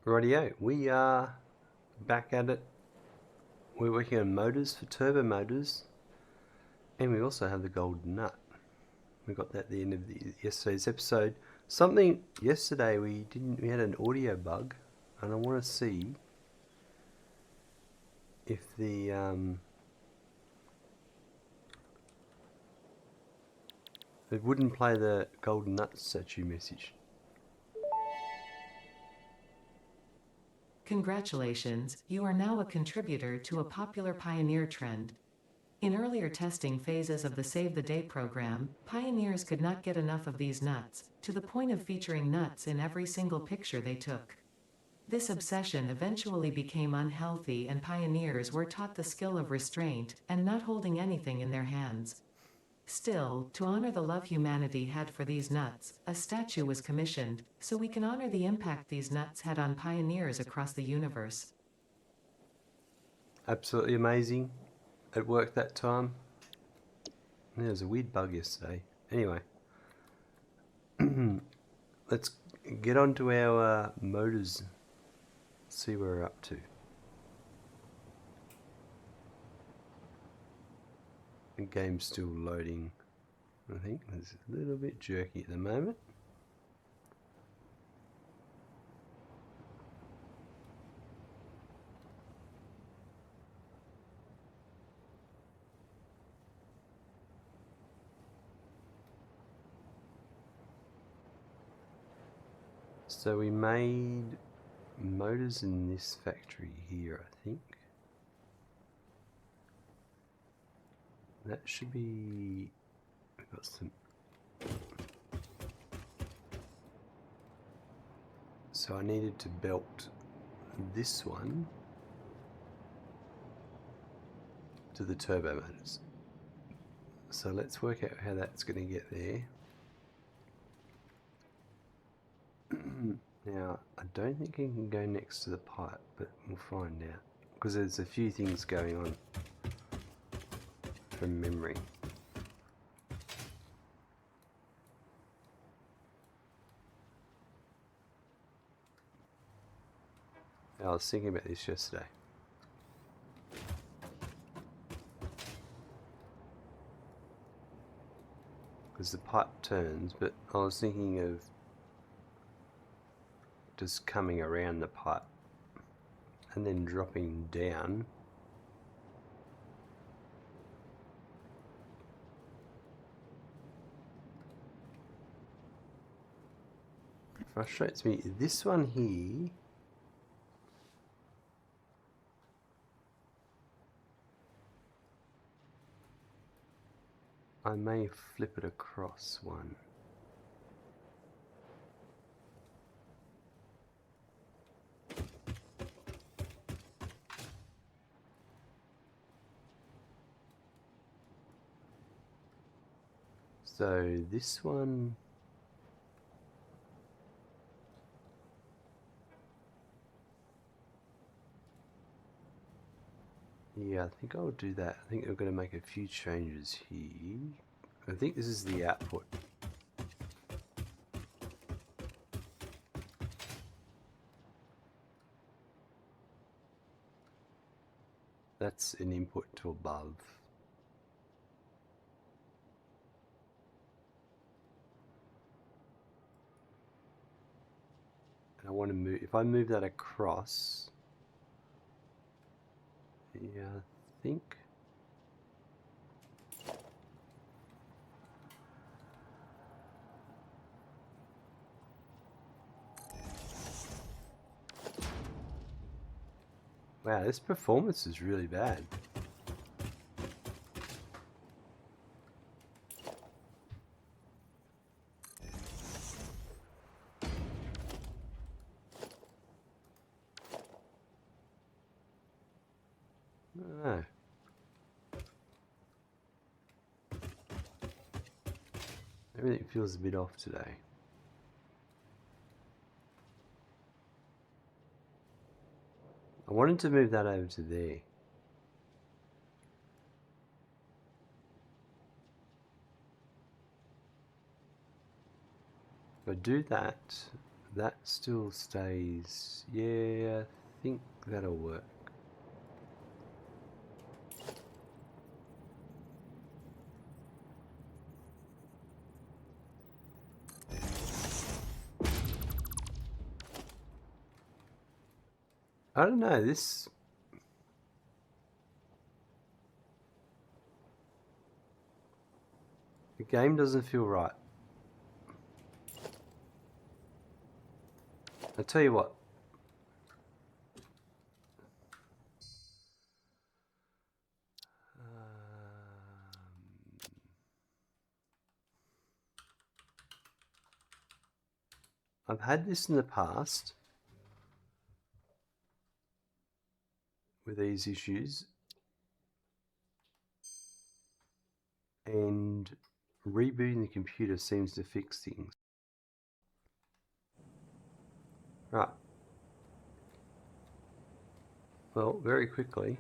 Rightio, we are back at it. We're working on motors for turbo motors, and we also have the gold nut. We got that at the end of yesterday's episode. Something yesterday we had an audio bug, and I want to see if it wouldn't play the golden nut statue message. Congratulations, you are now a contributor to a popular Pioneer trend. In earlier testing phases of the Save the Day program, pioneers could not get enough of these nuts, to the point of featuring nuts in every single picture they took. This obsession eventually became unhealthy, and pioneers were taught the skill of restraint and not holding anything in their hands. Still, to honor the love humanity had for these nuts, a statue was commissioned, so we can honor the impact these nuts had on pioneers across the universe. Absolutely amazing. It worked that time. There was a weird bug yesterday. Anyway, let's get on to our motors. See where we're up to. The game's still loading. I think it's a little bit jerky at the moment. So we made motors in this factory here, I think. That should be... We've got some... So I needed to belt this one to the turbo motors. So let's work out how that's going to get there. Now, I don't think it can go next to the pipe, but we'll find out. Because there's a few things going on from memory. I was thinking about this yesterday. Because the pipe turns, but I was thinking of just coming around the pipe and then dropping down. It frustrates me. This one here, I may flip it across one. So this one, yeah, I think I'll do that. I think I'm going to make a few changes here. I think this is the output. That's an input to above. And I want to move, if I move that across, yeah, I think. Wow, this performance is really bad. I don't know. Everything feels a bit off today. I wanted to move that over to there. If I do that, that still stays. Yeah, I think that'll work. I don't know, this... The game doesn't feel right. I'll tell you what. I've had this in the past with these issues, and rebooting the computer seems to fix things. Right. Well, very quickly.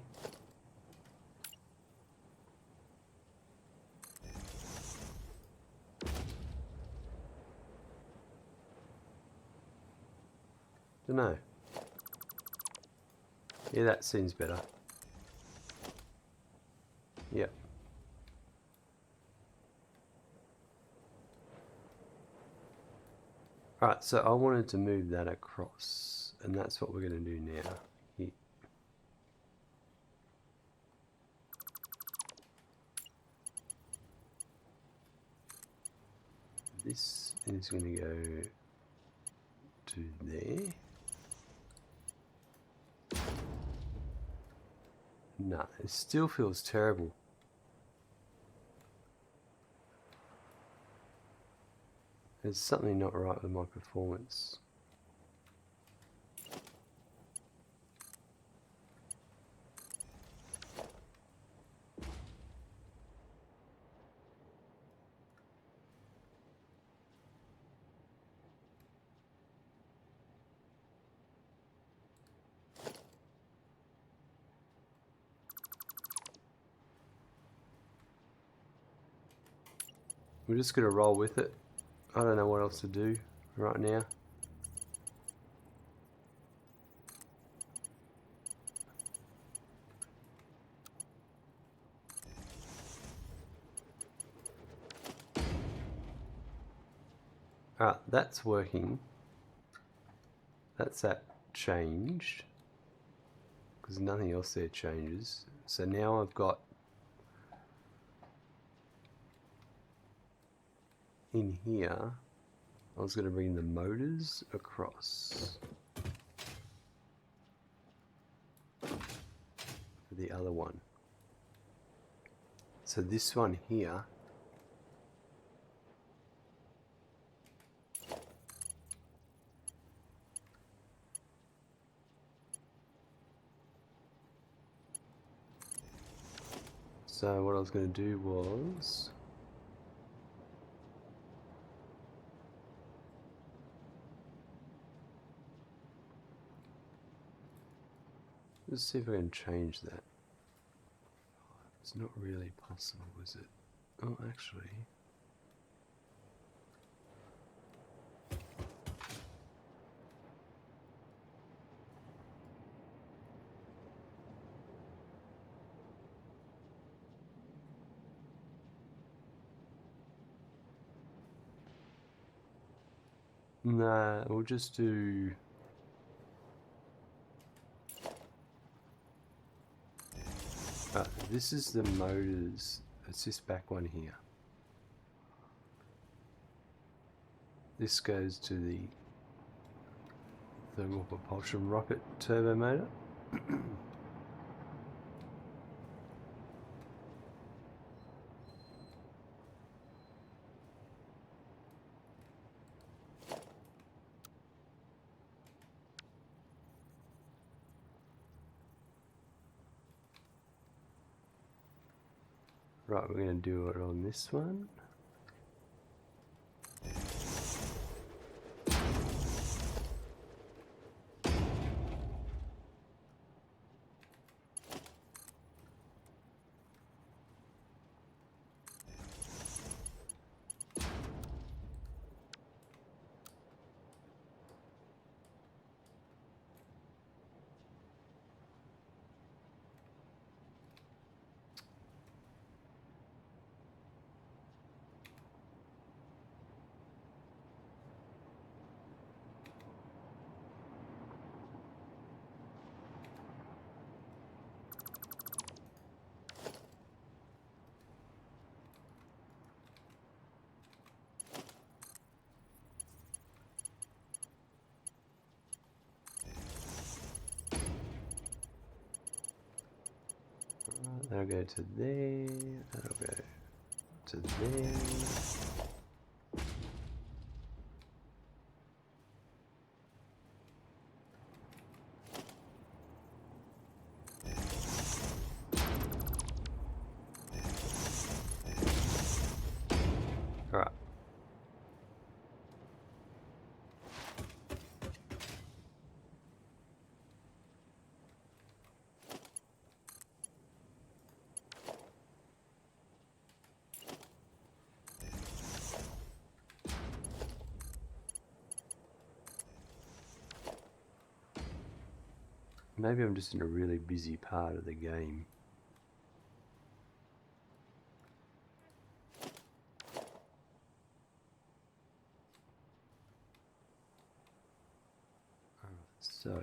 Dunno. Yeah, that seems better. Yep. Alright, so I wanted to move that across, and that's what we're going to do now. Here. This is going to go to there. Nah, it still feels terrible. There's something not right with my performance. We're just going to roll with it. I don't know what else to do right now. Alright, that's working. That's that changed. Because nothing else there changes. So now I've got in here, I was going to bring the motors across for the other one. So this one here so what I was going to do was let's see if I can change that. It's not really possible, is it? Oh, actually. Nah, we'll just do... this is the motors. It's this back one here. This goes to the thermal propulsion rocket turbo motor. Right, we're going to do it on this one. That'll go to there. That'll go to there. Alright. Maybe I'm just in a really busy part of the game. So I'm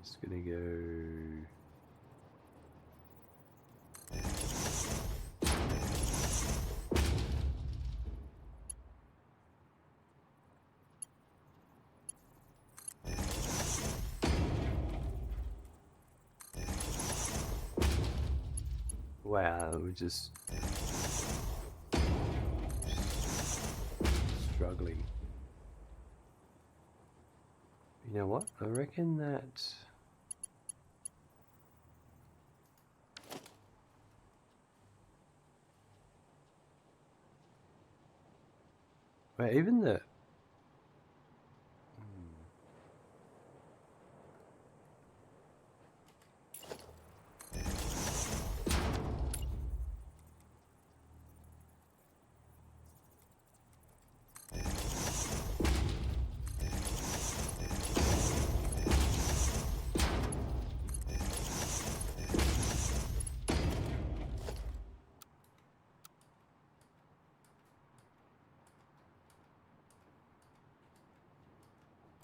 just gonna go. Wow, we're just struggling. You know what? I reckon that well, even the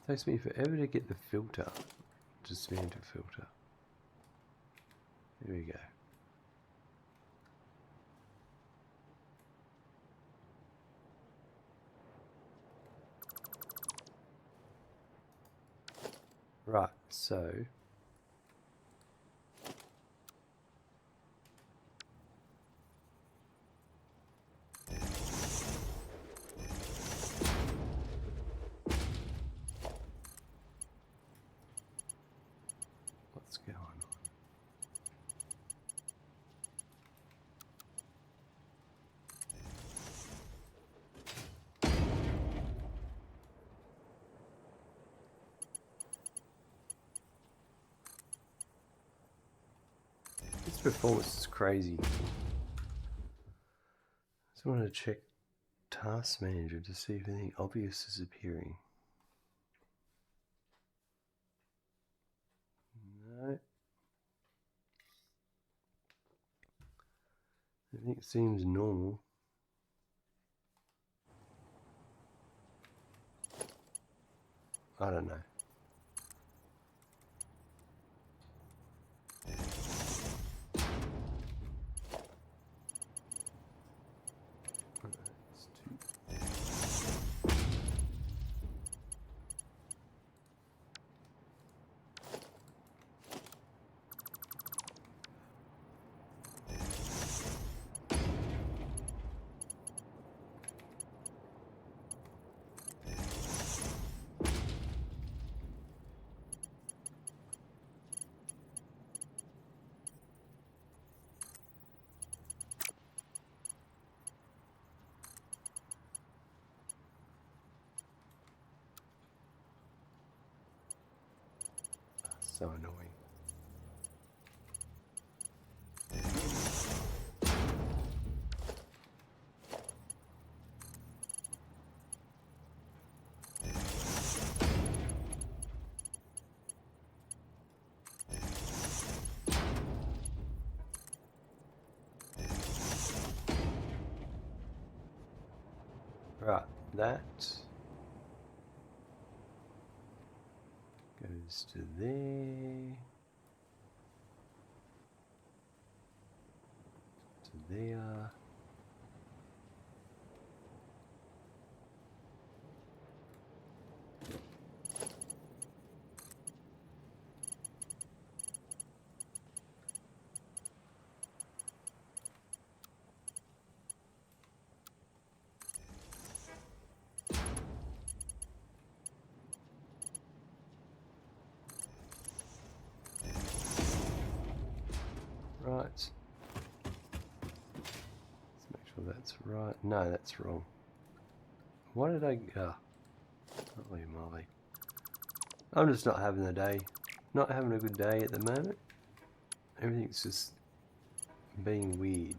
takes me forever to get the filter. Dismantle filter. There we go. Right, so what's going on? This performance is crazy. Just wanted to check Task Manager to see if anything obvious is appearing. No. Everything seems normal. I don't know. So annoying. Right, that goes goes to there. To there. Right. Let's make sure that's right. No, that's wrong. Why did I... holy moly. I'm just not having a day. Not having a good day at the moment. Everything's just being weird.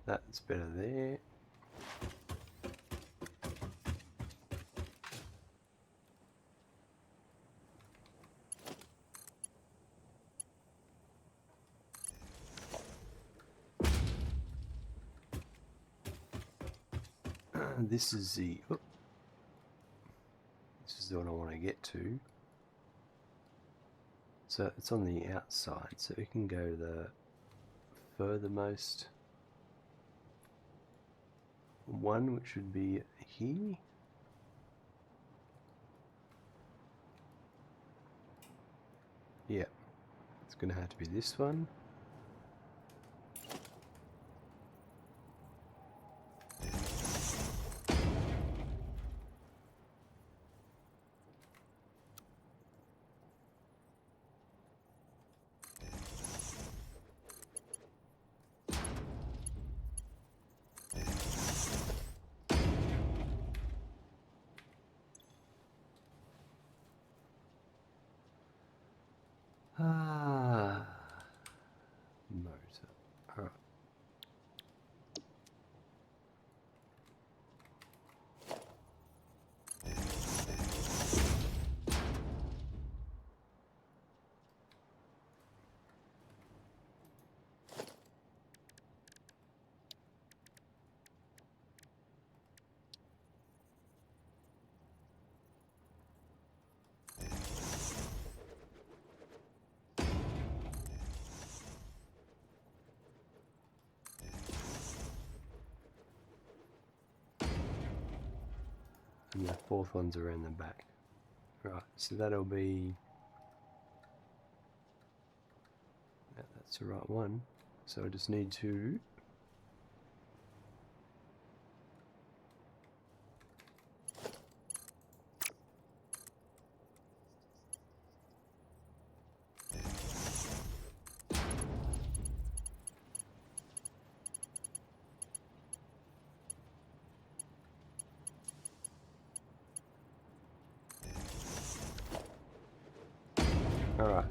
That's better there. This is the... Oh, this is the one I want to get to. So it's on the outside, so we can go to the furthermost one, which would be here. Yeah, it's going to have to be this one. Motor. Alright. And the fourth one's around the back. Right, so that'll be... Yeah, that's the right one. So I just need to... Alright,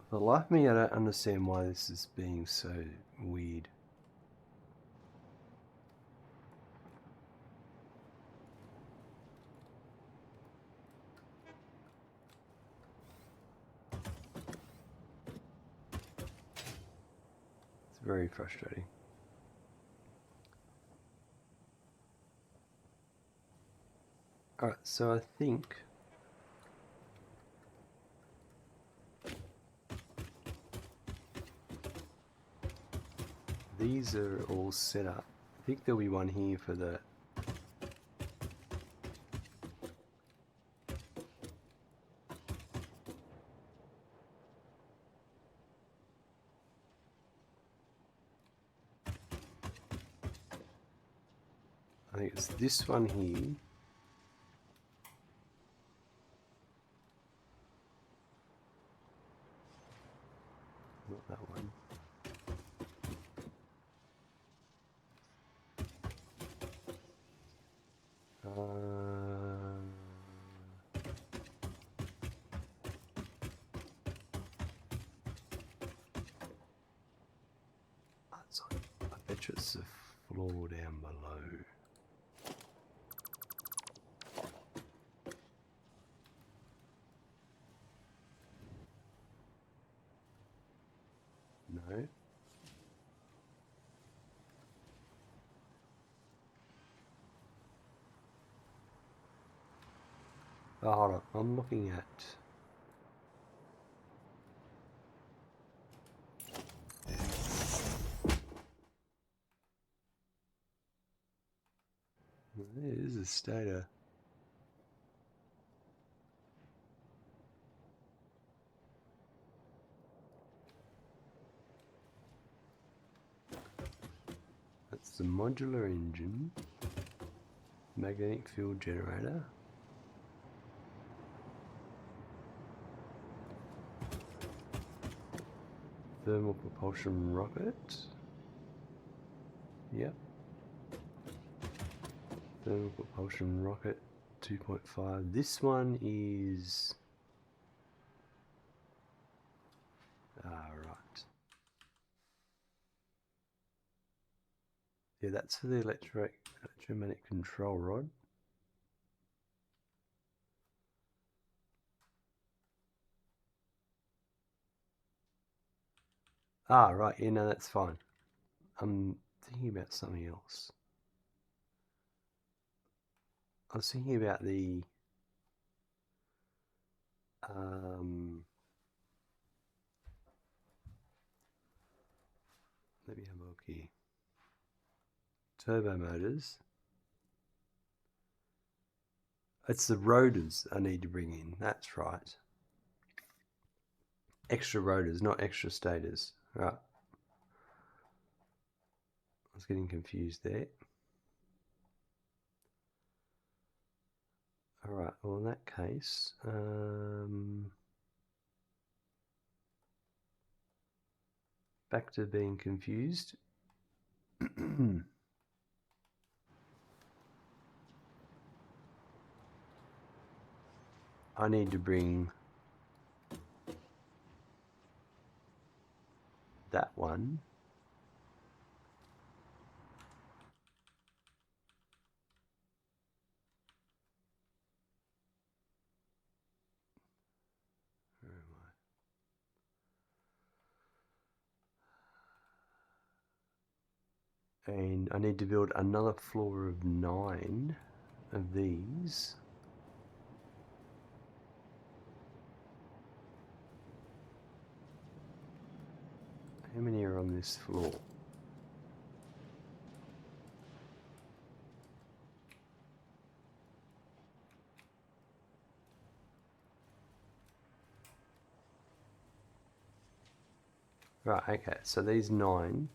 for the life of me, I don't understand why this is being so weird. It's very frustrating. Alright, so I think these are all set up. I think there'll be one here for the... I think it's this one here. Not that one. I bet you it's the floor down below. No. Oh, hold on. I'm looking at... It is a stator. That's the modular engine, magnetic field generator, thermal propulsion rocket. Yep. Thermal propulsion rocket 2.5. This one is... right. Yeah, that's for the electromagnetic control rod. Right, yeah, no, that's fine. I'm thinking about something else. I was thinking about the let me have a look here. Turbo motors. It's the rotors I need to bring in, that's right. Extra rotors, not extra stators. Right. I was getting confused there. Alright, well in that case, back to being confused. I need to bring that one. Where am I? And I need to build another floor of 9 of these. How many are on this floor? Right, okay, so these 9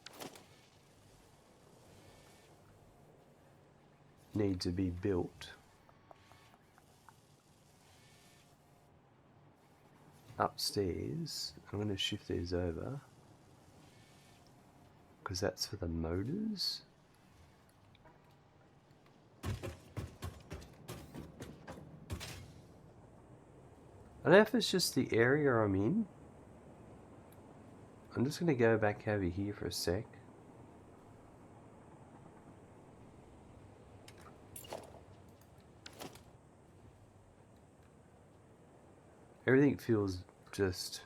need to be built upstairs. I'm going to shift these over because that's for the motors. I don't know if it's just the area I'm in. I'm just going to go back over here for a sec. Everything feels just...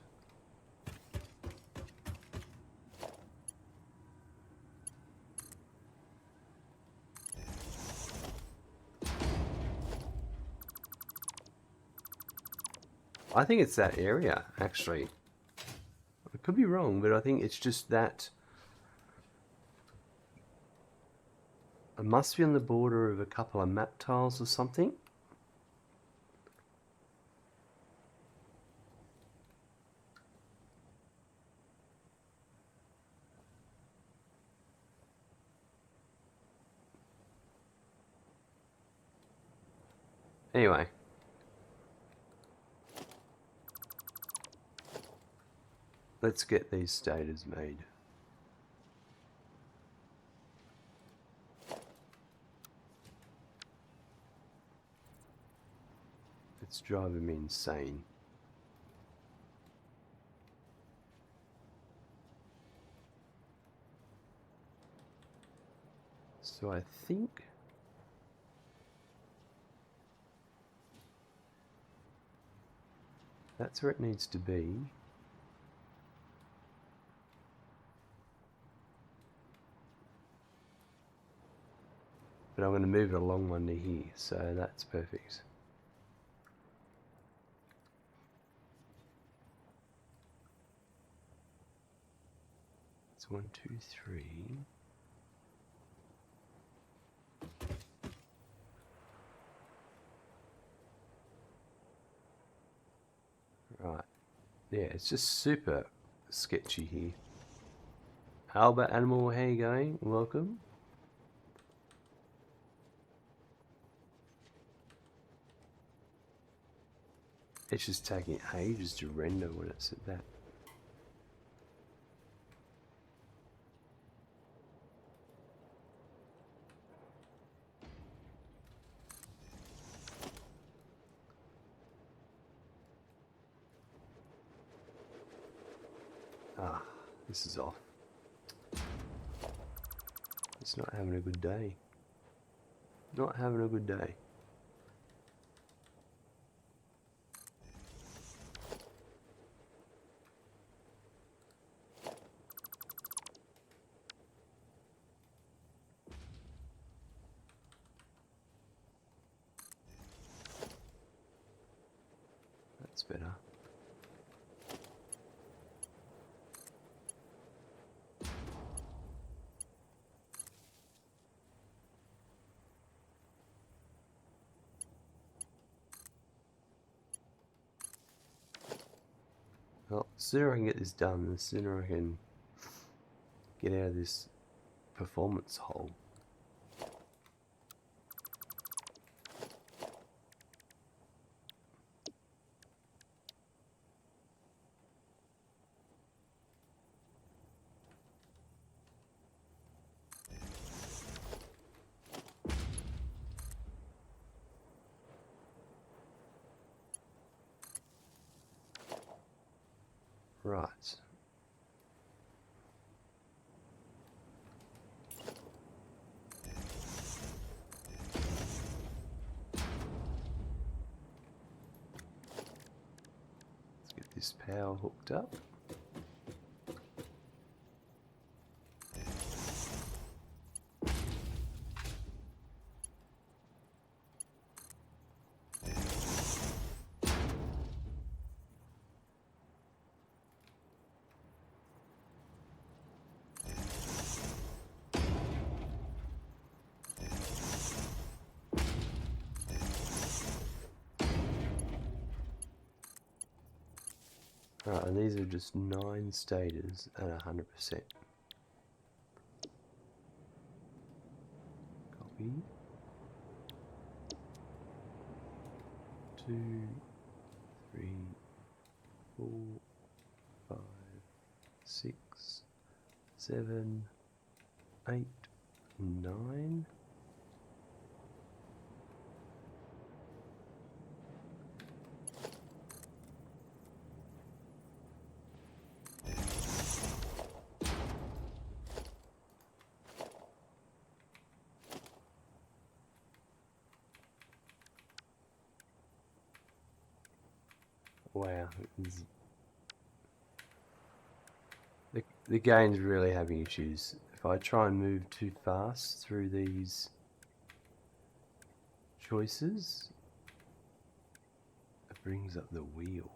I think it's that area, actually. I could be wrong, but I think it's just that... It must be on the border of a couple of map tiles or something. Anyway. Let's get these stators made. It's driving me insane. So I think that's where it needs to be. but I'm going to move it along one to here, so that's perfect. It's 1, 2, 3. Right. Yeah, it's just super sketchy here. Albert Animal, how you going? Welcome. It's just taking ages to render when it's at that. Ah, this is off. It's not having a good day. Not having a good day. That's better. Well, the sooner I can get this done, the sooner I can get out of this performance hole. Right. Let's get this power hooked up. Right, and these are just 9 stators at 100%. Copy. 2, 3, 4, 5, 6, 7, 8, 9. Wow, the game's really having issues. If I try and move too fast through these choices, it brings up the wheel.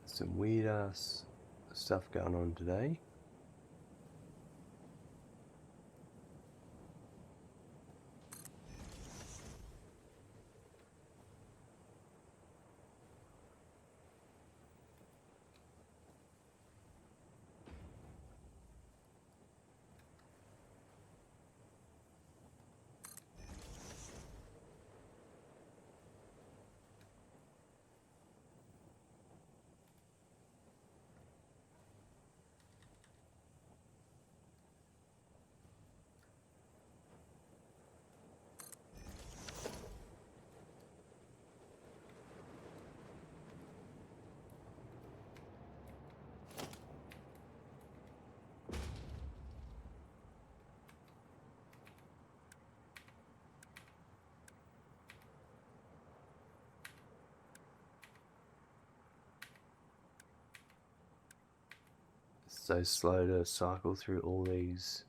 Some weird ass stuff going on today. so slow to cycle through all these.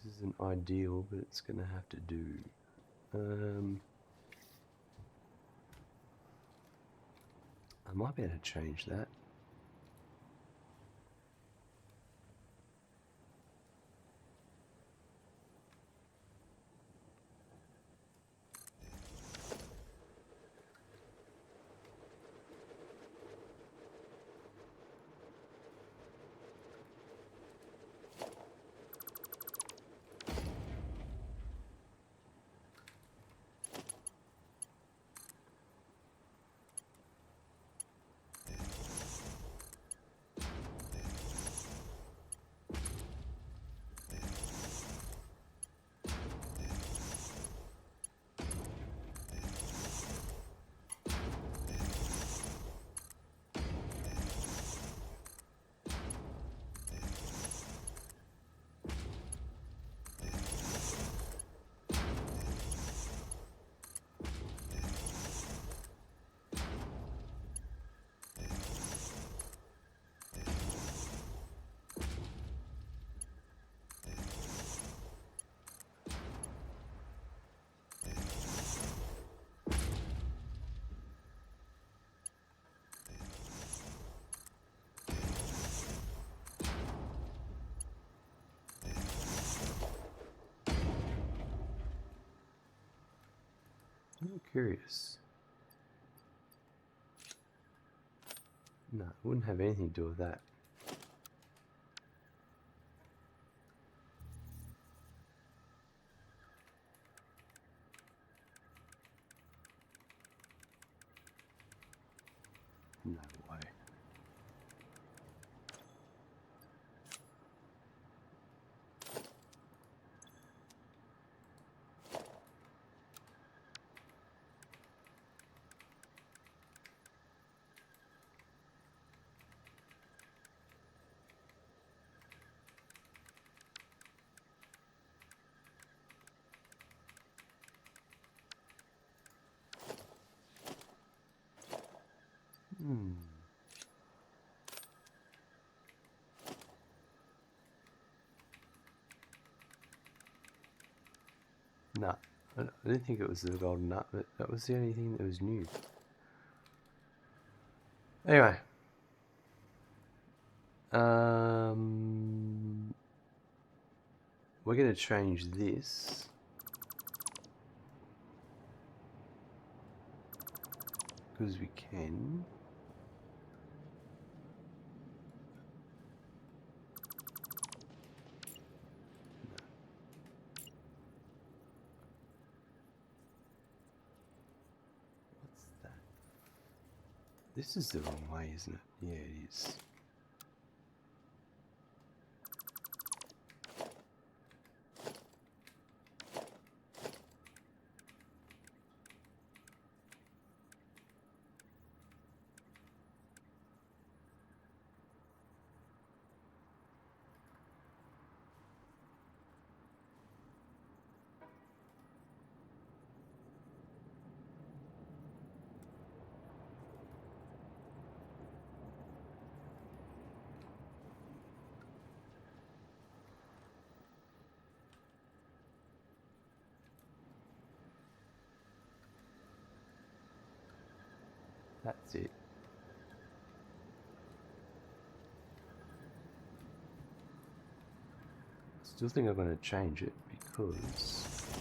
This isn't ideal, but it's gonna have to do. I might be able to change that. I'm curious. No, it wouldn't have anything to do with that. No way. No, I didn't think it was the golden nut, but that was the only thing that was new. Anyway. We're going to change this. Because we can. What's that? This is the wrong way, isn't it? Yeah, it is. That's it. I still think I'm going to change it because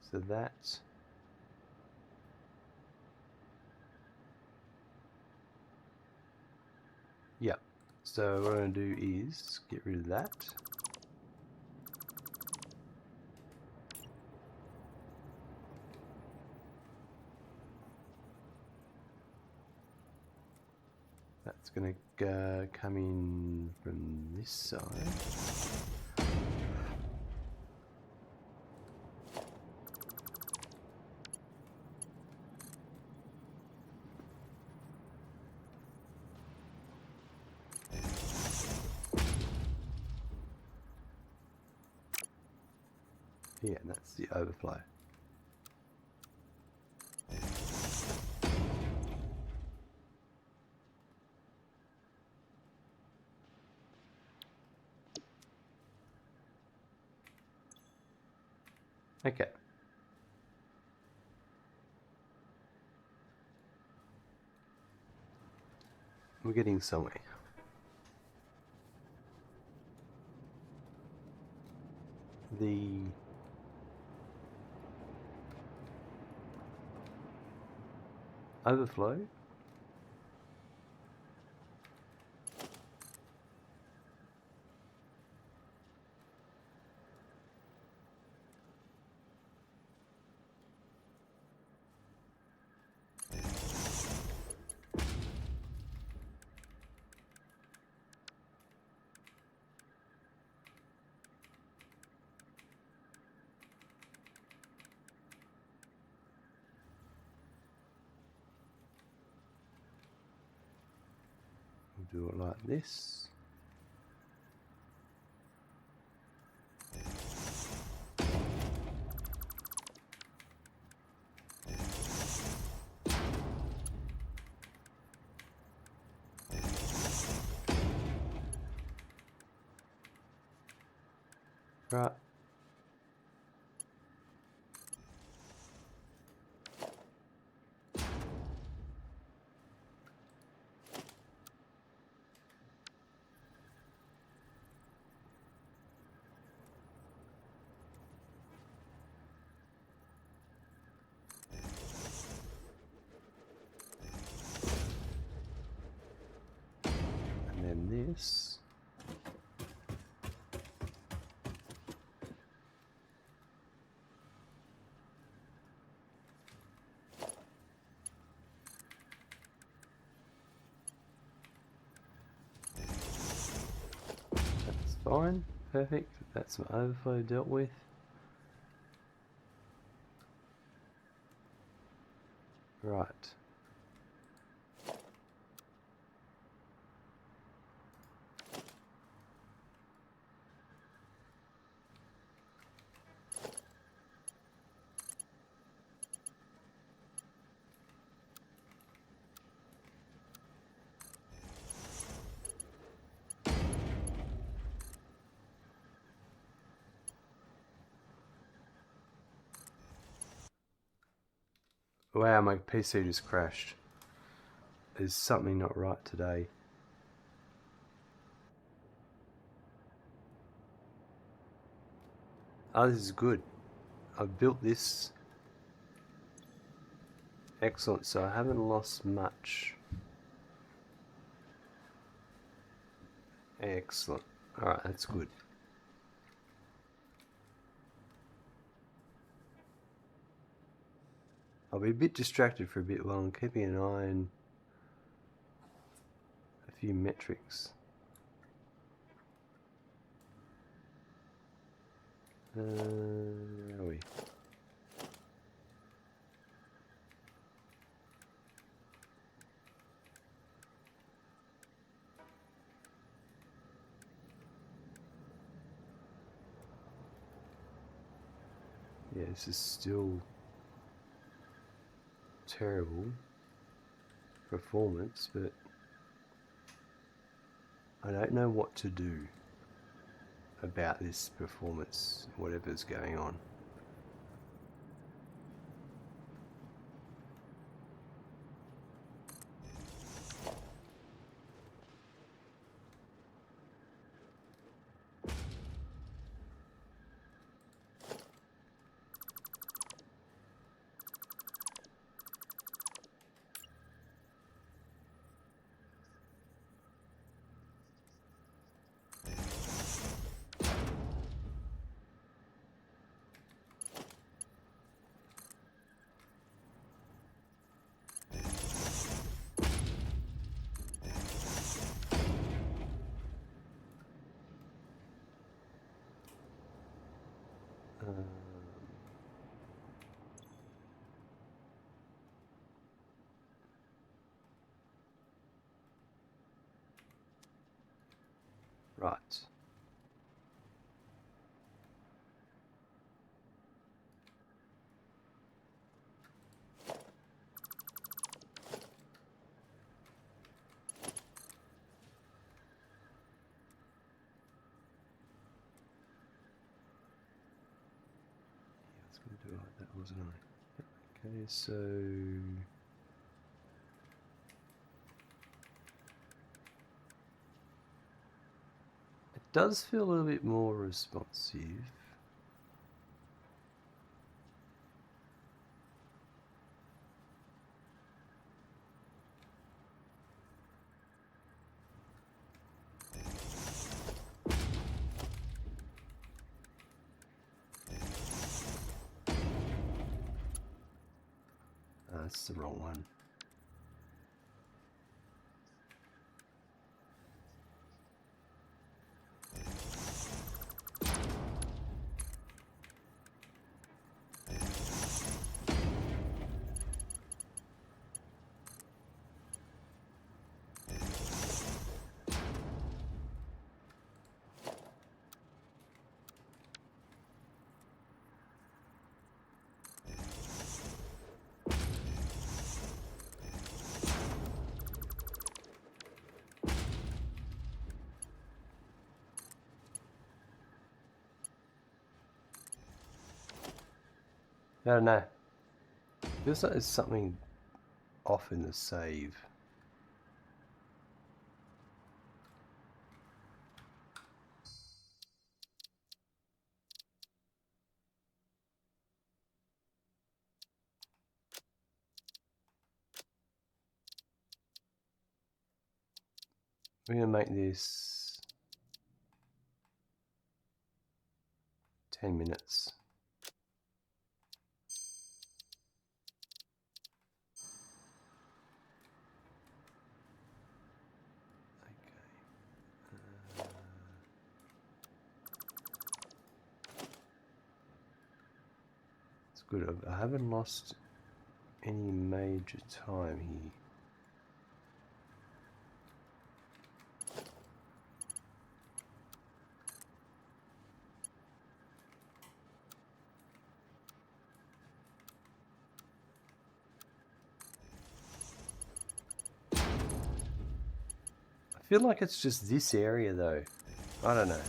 So that. Yep. So what I'm going to do is get rid of that. That's going to come in from this side. Yeah, that's the overflow. Okay. We're getting somewhere. The overflow we'll do it like this. Right. And then this. That's fine. Perfect. That's my overflow dealt with. Right. Wow, my PC just crashed. There's something not right today. Oh, this is good. I've built this. Excellent, so I haven't lost much. Excellent. Alright, that's good. I'll be a bit distracted for a bit while I'm keeping an eye on a few metrics. Where are we? Yeah, this is still terrible performance, but I don't know what to do about this performance, whatever's going on. Right. Do it like that, wasn't I? Okay, so it does feel a little bit more responsive. That's the wrong one. I don't know. Feels like there's something off in the save. We're going to make this 10 minutes. It's good. I haven't lost any major time here. I feel like it's just this area though. I don't know.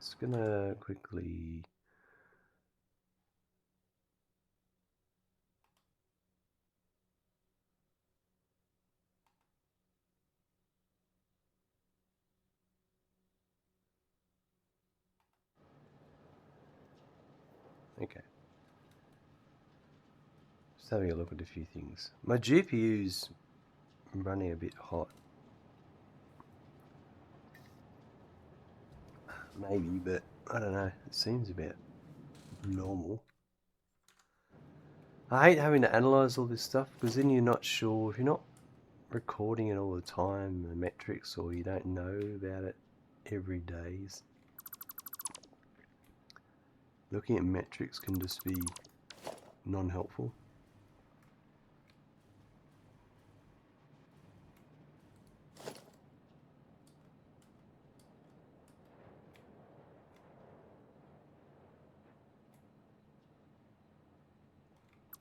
Just gonna quickly okay. Just having a look at a few things. My GPU's running a bit hot. Maybe, but I don't know. It seems about normal. I hate having to analyze all this stuff because then you're not sure, if you're not recording it all the time, the metrics, or you don't know about it every day. Looking at metrics can just be non-helpful.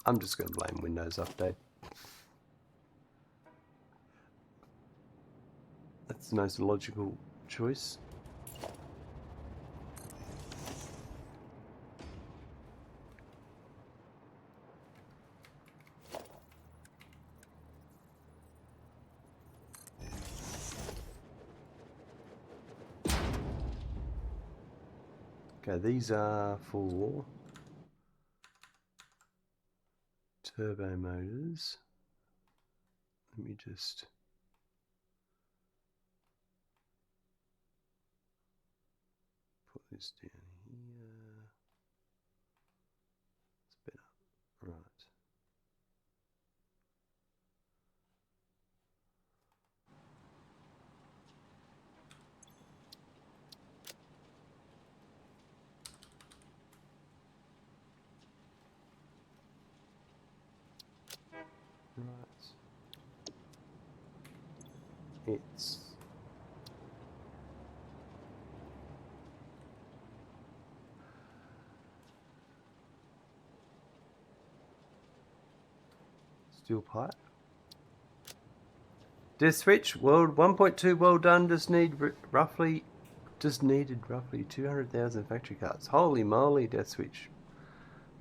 I'm just going to blame Windows Update. That's the most logical choice. Okay, these are for turbo motors. Let me just put this down here. It's better. Right. Right. It's steel pipe. Death switch. World 1.2. Well done. Just needed roughly 200,000 factory cards. Holy moly, death switch.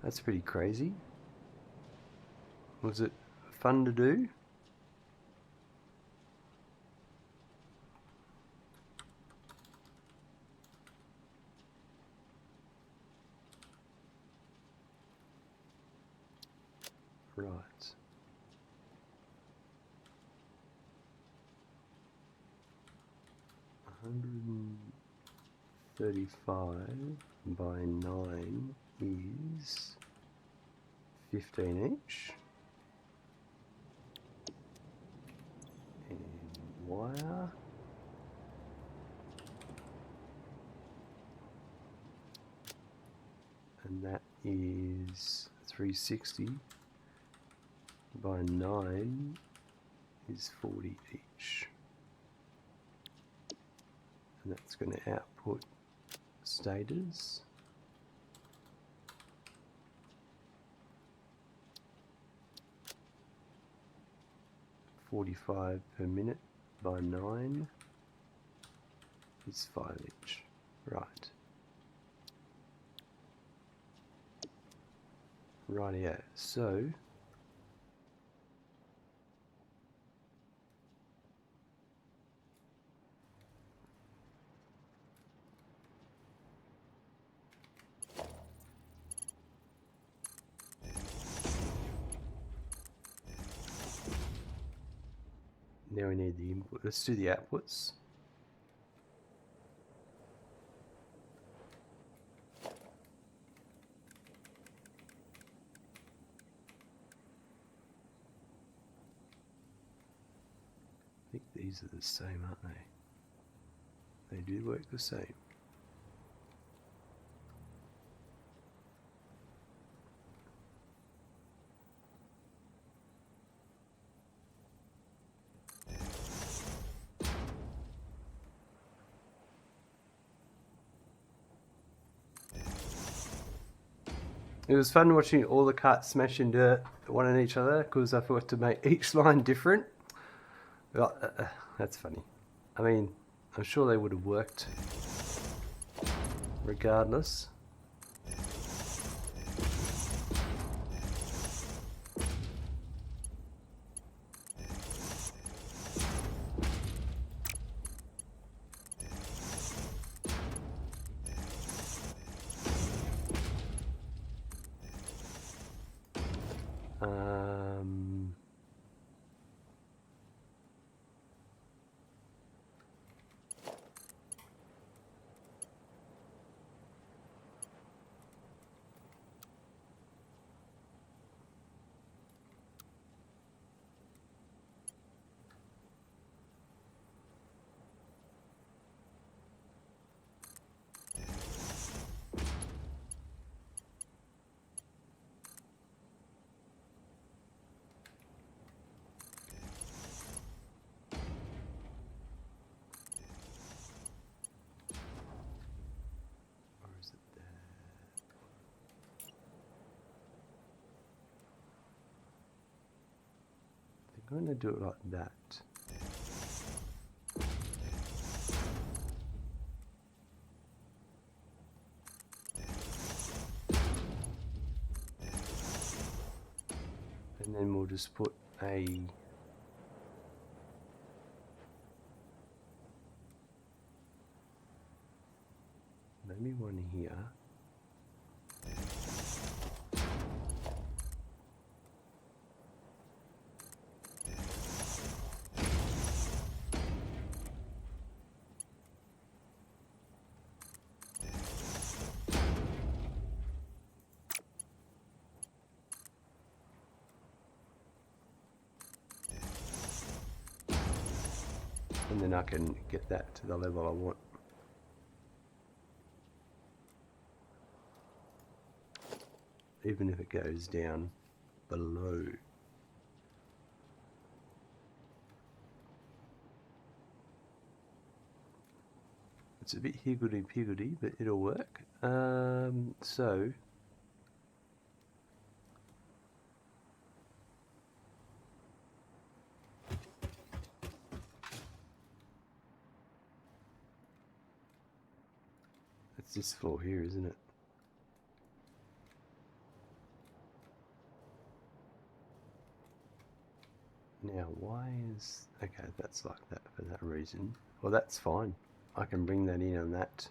That's pretty crazy. Was it fun to do? Right. 135 by 9 is 15 each. And wire. And that is 360 by 9 is 40 each. And that's going to output stators. .45 per minute by 9 is 5 each. Right. Rightio. So now we need the input. Let's do the outputs. I think these are the same, aren't they? They do work the same. It was fun watching all the carts smash into one in each other because I forgot to make each line different. Well, that's funny. I mean, I'm sure they would have worked regardless. I'm going to do it like that. And then we'll just put a maybe one here. And then I can get that to the level I want. Even if it goes down below. It's a bit higgledy-piggledy, but it'll work. So it's this floor here, isn't it? Now, why is... Okay, that's like that for that reason. Well, that's fine. I can bring that in on that.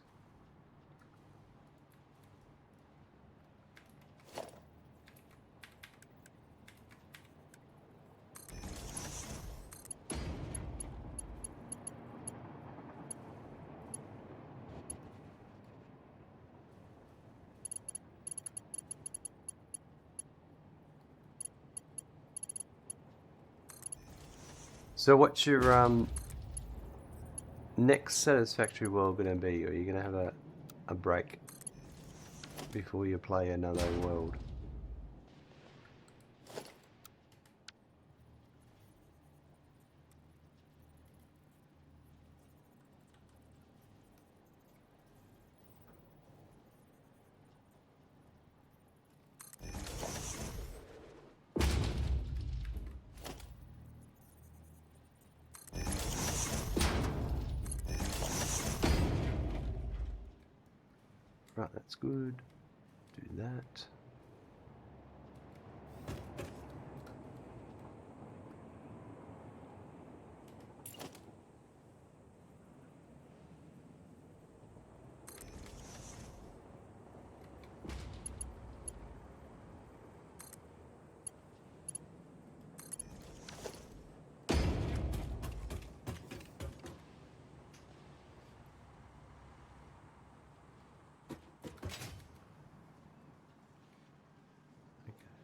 So what's your next Satisfactory world going to be? Or are you going to have a break before you play another world? Right, that's good. Do that.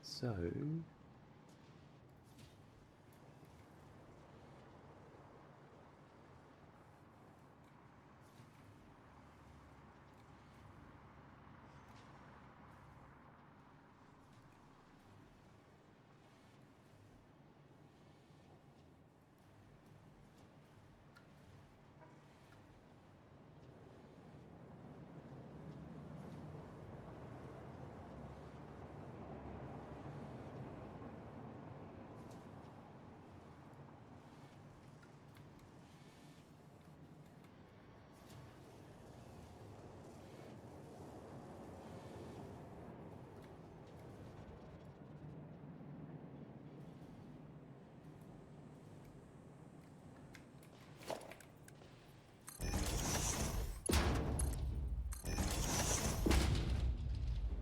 So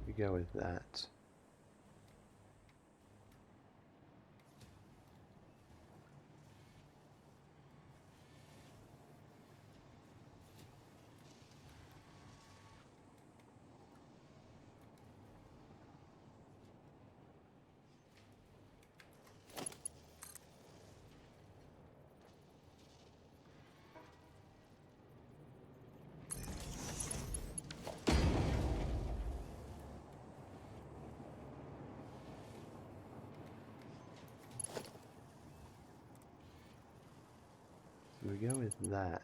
we go with that. So we go with that.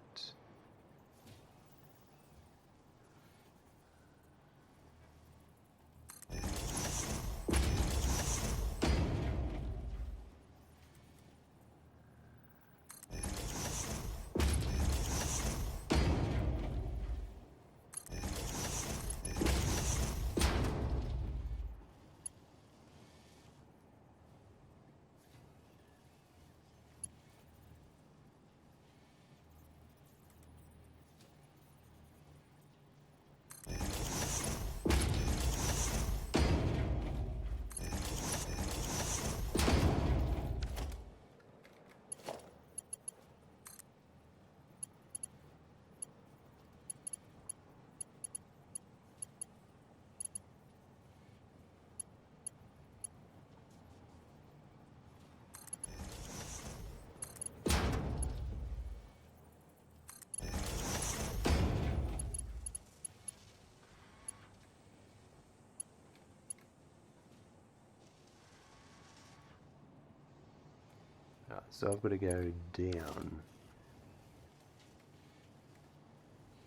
So I've got to go down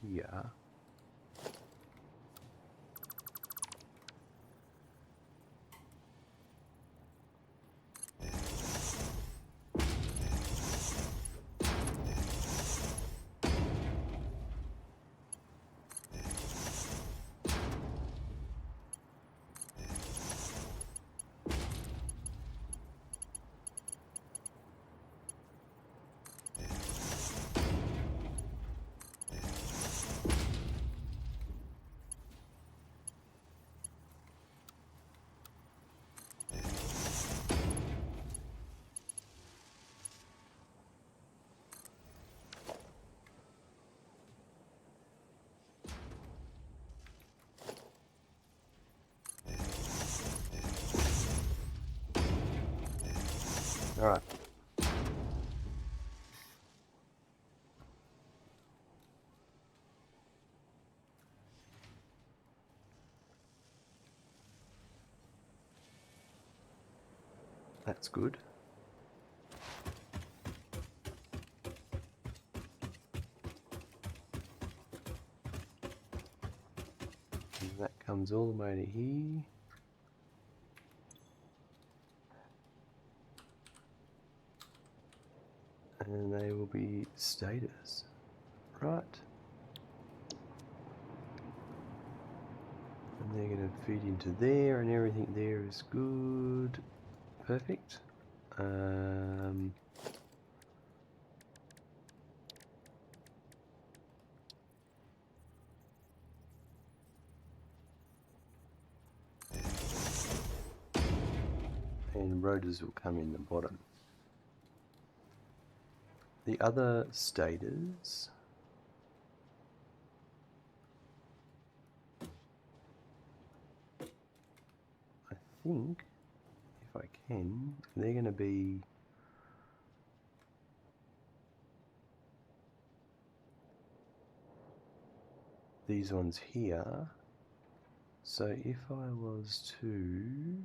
here. Alright. That's good. And that comes all the way to here. And they will be stators, right? And they're going to feed into there, and everything there is good. Perfect. And rotors will come in the bottom. The other stators, I think, if I can, they're going to be these ones here. So if I was to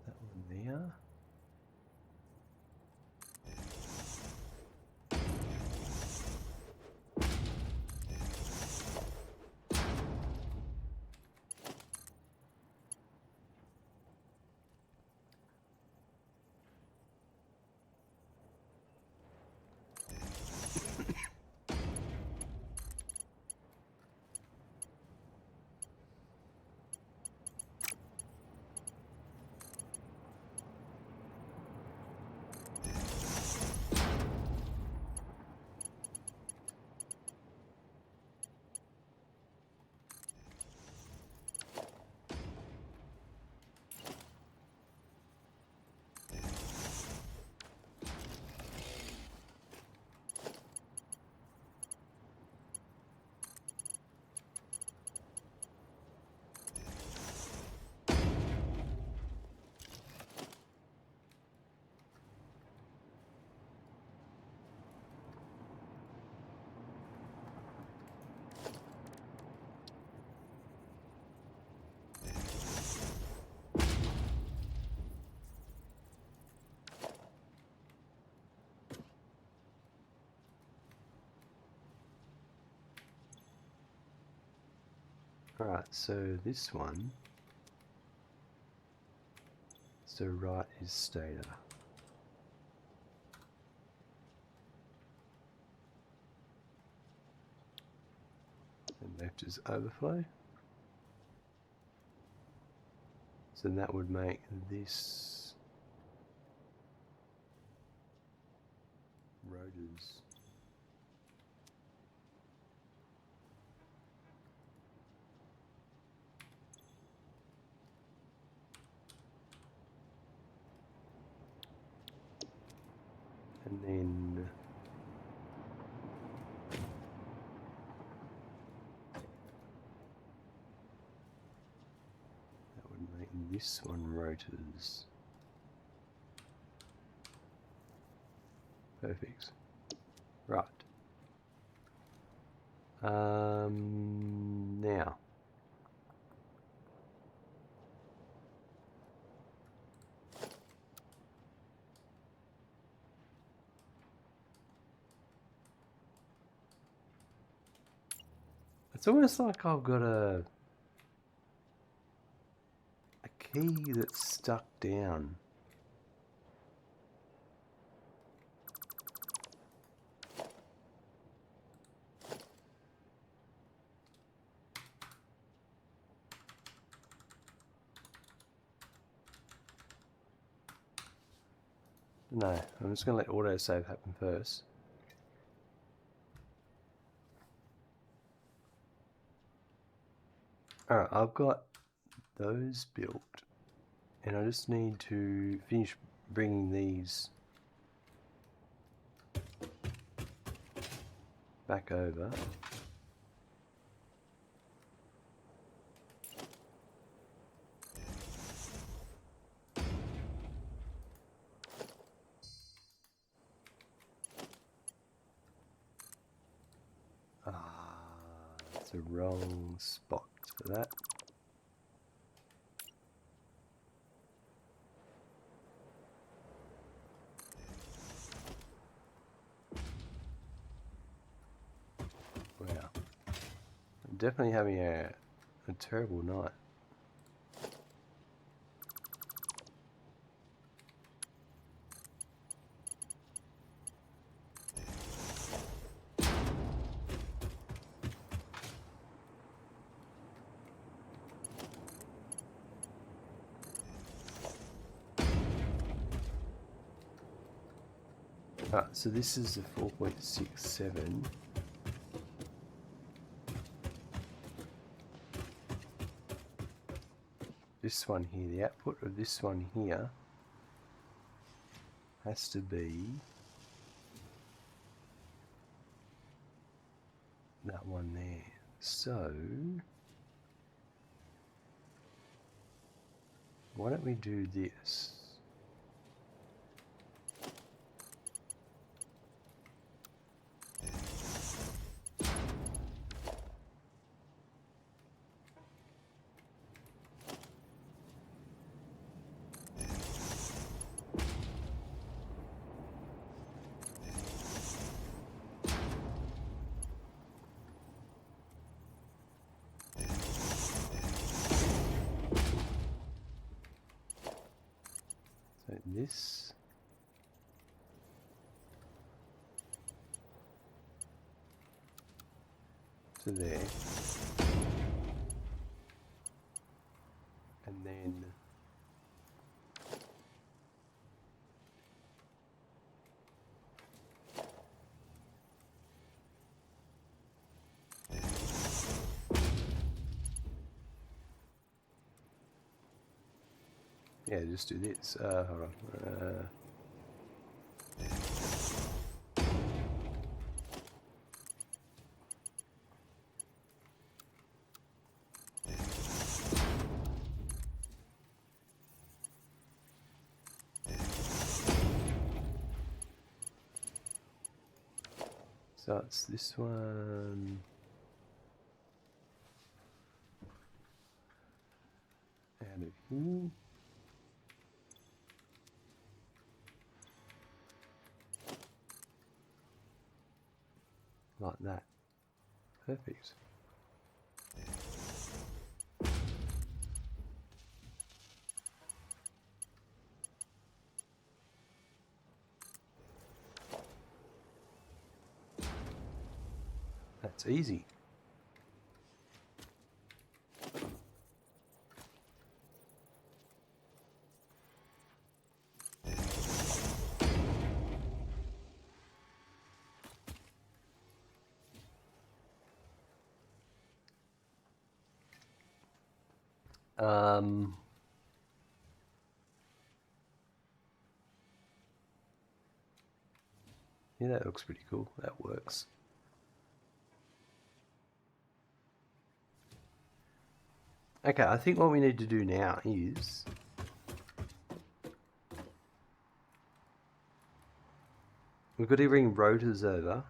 that one there. Alright, so this one, so right is stator. And left is overflow. So that would make this rotors. And then that would make this one rotors. Perfect. Right. Now. It's almost like I've got a key that's stuck down. No, I'm just going to let autosave happen first. Alright, I've got those built, and I just need to finish bringing these back over. It's a wrong spot for that. Wow. I'm definitely having a terrible night. Alright, so this is the 4.67. This one here, the output of this one here has to be that one there. So why don't we do this? This to there, and then yeah, just do this. Hold on. So it's this one. Out of here. Like that. Perfect. That's easy. Yeah, that looks pretty cool. That works. Okay, I think what we need to do now is we've got to bring rotors over.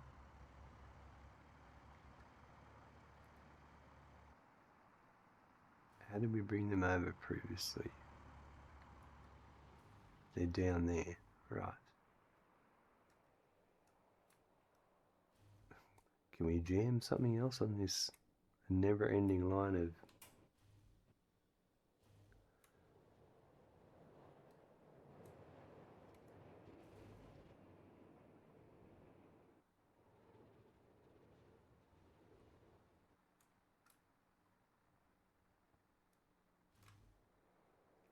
How did we bring them over previously? They're down there, right. Can we jam something else on this never-ending line of...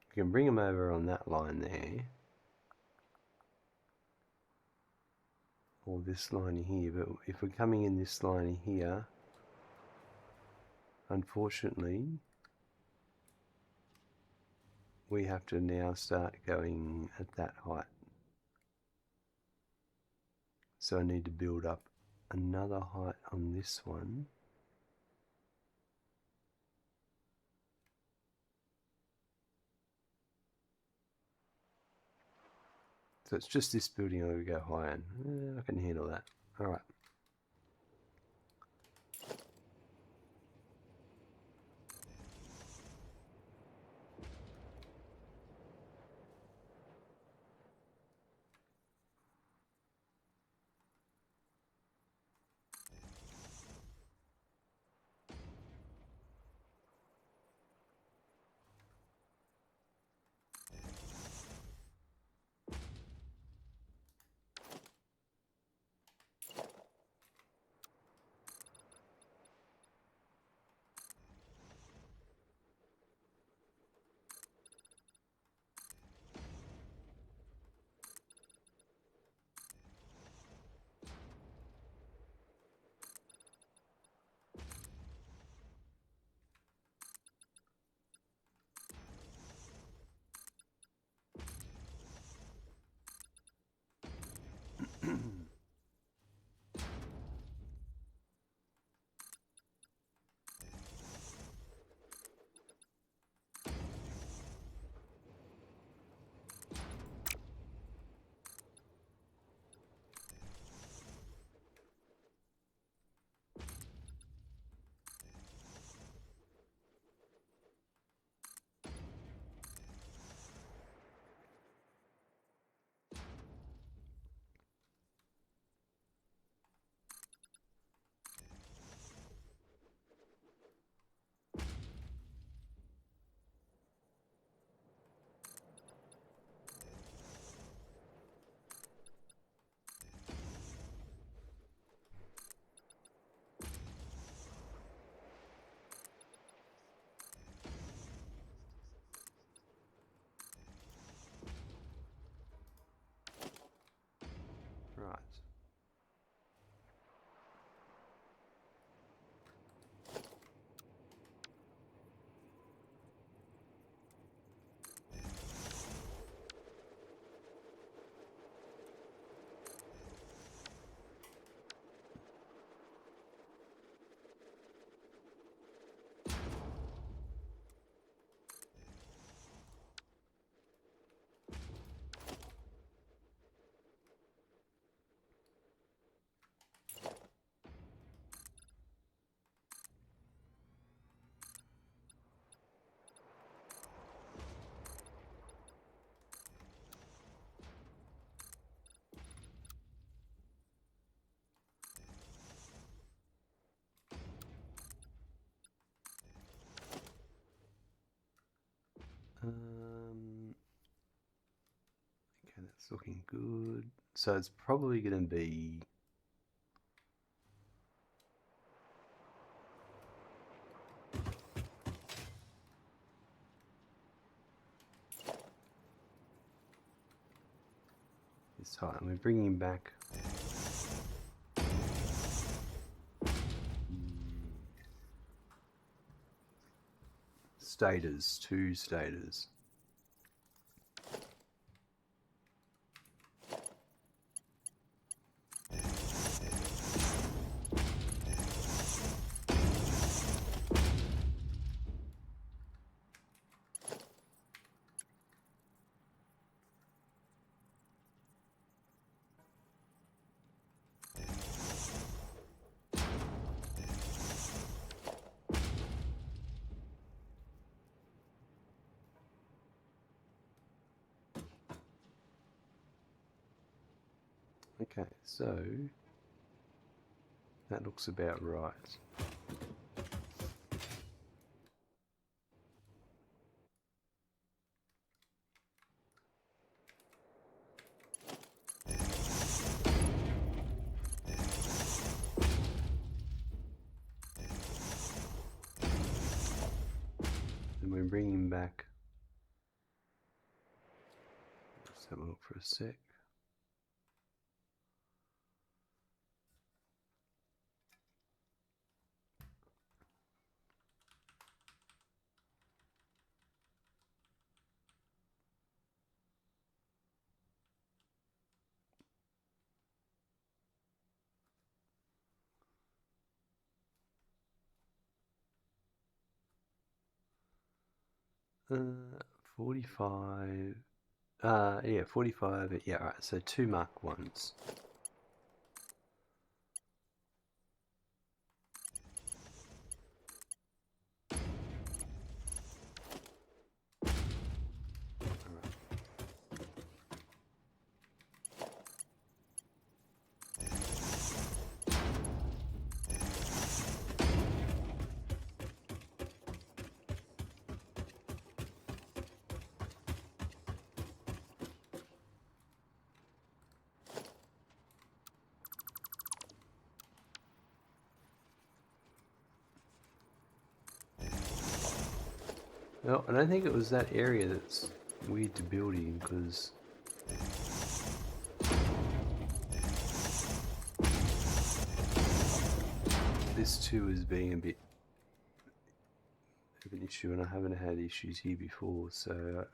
We can bring them over on that line there. Or this line here, but if we're coming in this line here, unfortunately, we have to now start going at that height. So I need to build up another height on this one. So it's just this building I would go high on. I can handle that. All right. Right. Okay, that's looking good. So it's probably going to be... this height. And we're bringing back... stators, 2 stators. Okay, so that looks about right. And we're bringing back. Let's have a look for a sec. Uh, 45. Yeah, 45. Yeah, alright. So 2 Mark 1s. Well, I don't think it was that area that's weird to build in, because this too is being a bit of an issue, and I haven't had issues here before, so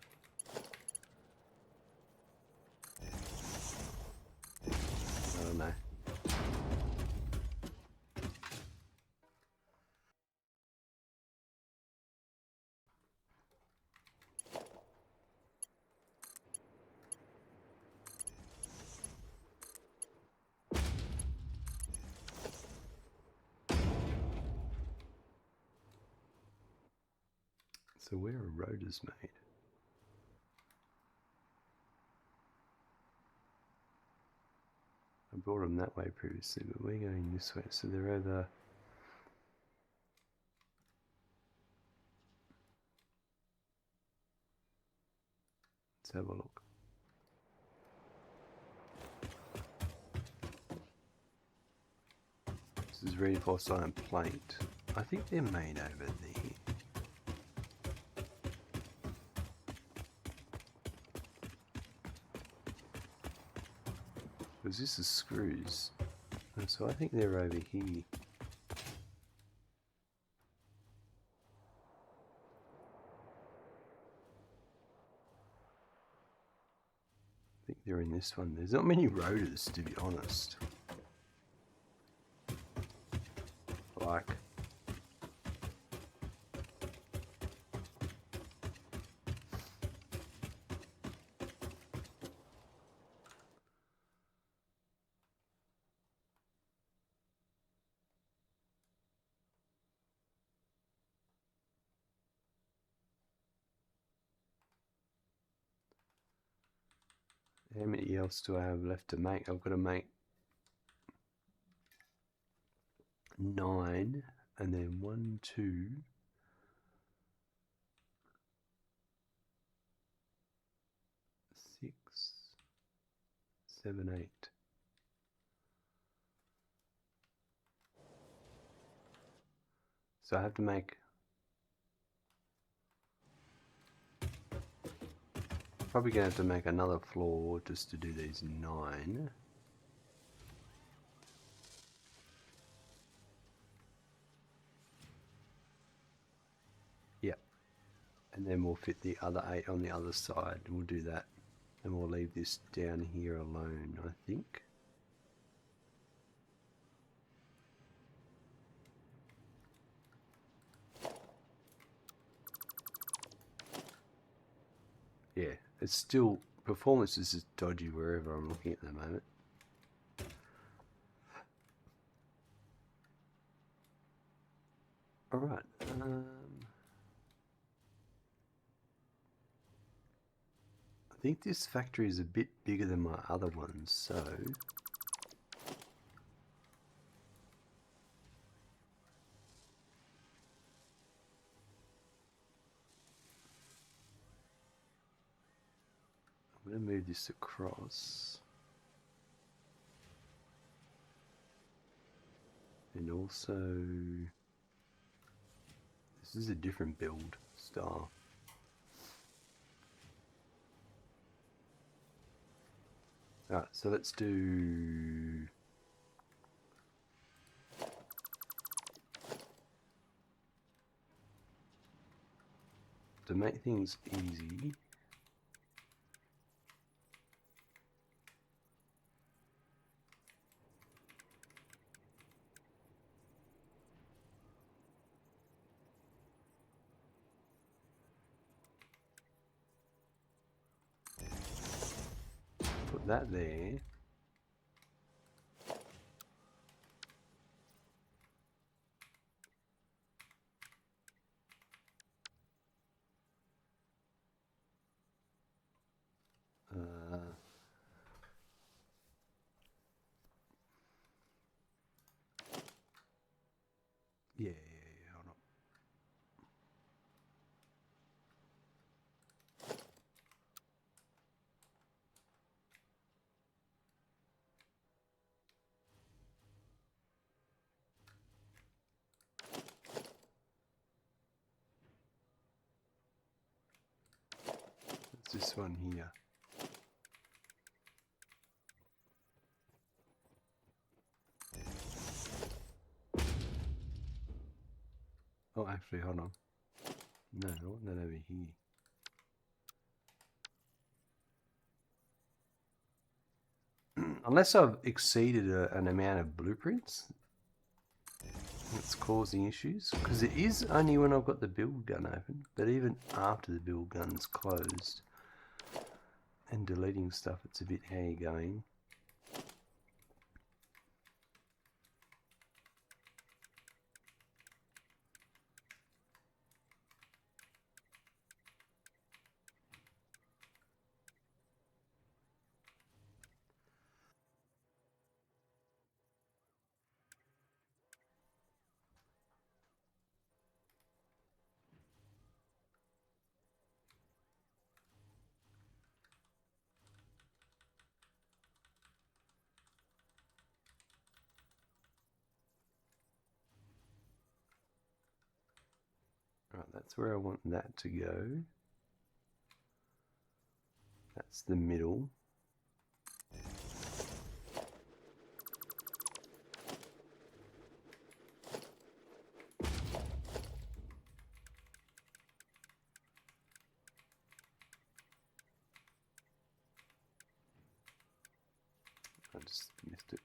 I don't know. So where are rotors made? I brought them that way previously, but we're going this way, so they're over. Let's have a look. This is reinforced iron plate. I think they're made over there. Because this is screws. And so I think they're over here. I think they're in this one. There's not many rotors, to be honest. Like, how many else do I have left to make? I've got to make 9, and then 1, 2, 6, 7, 8. So I have to make. Probably going to have to make another floor just to do these 9. Yep. and then we'll fit the other 8 on the other side. We'll do that, and we'll leave this down here alone, I think. Yeah, it's still, performance is just dodgy wherever I'm looking at the moment. All right. I think this factory is a bit bigger than my other ones, so I'm going to move this across. And also, this is a different build style. Alright, so let's do... To make things easy, put that there. Yeah, hold on. It's this one here. Oh, actually, hold on. No, I want that over here. Unless I've exceeded an amount of blueprints, it's causing issues. Because it is only when I've got the build gun open, but even after the build gun's closed and deleting stuff, it's a bit hang going. Right, that's where I want that to go. That's the middle. I just missed it.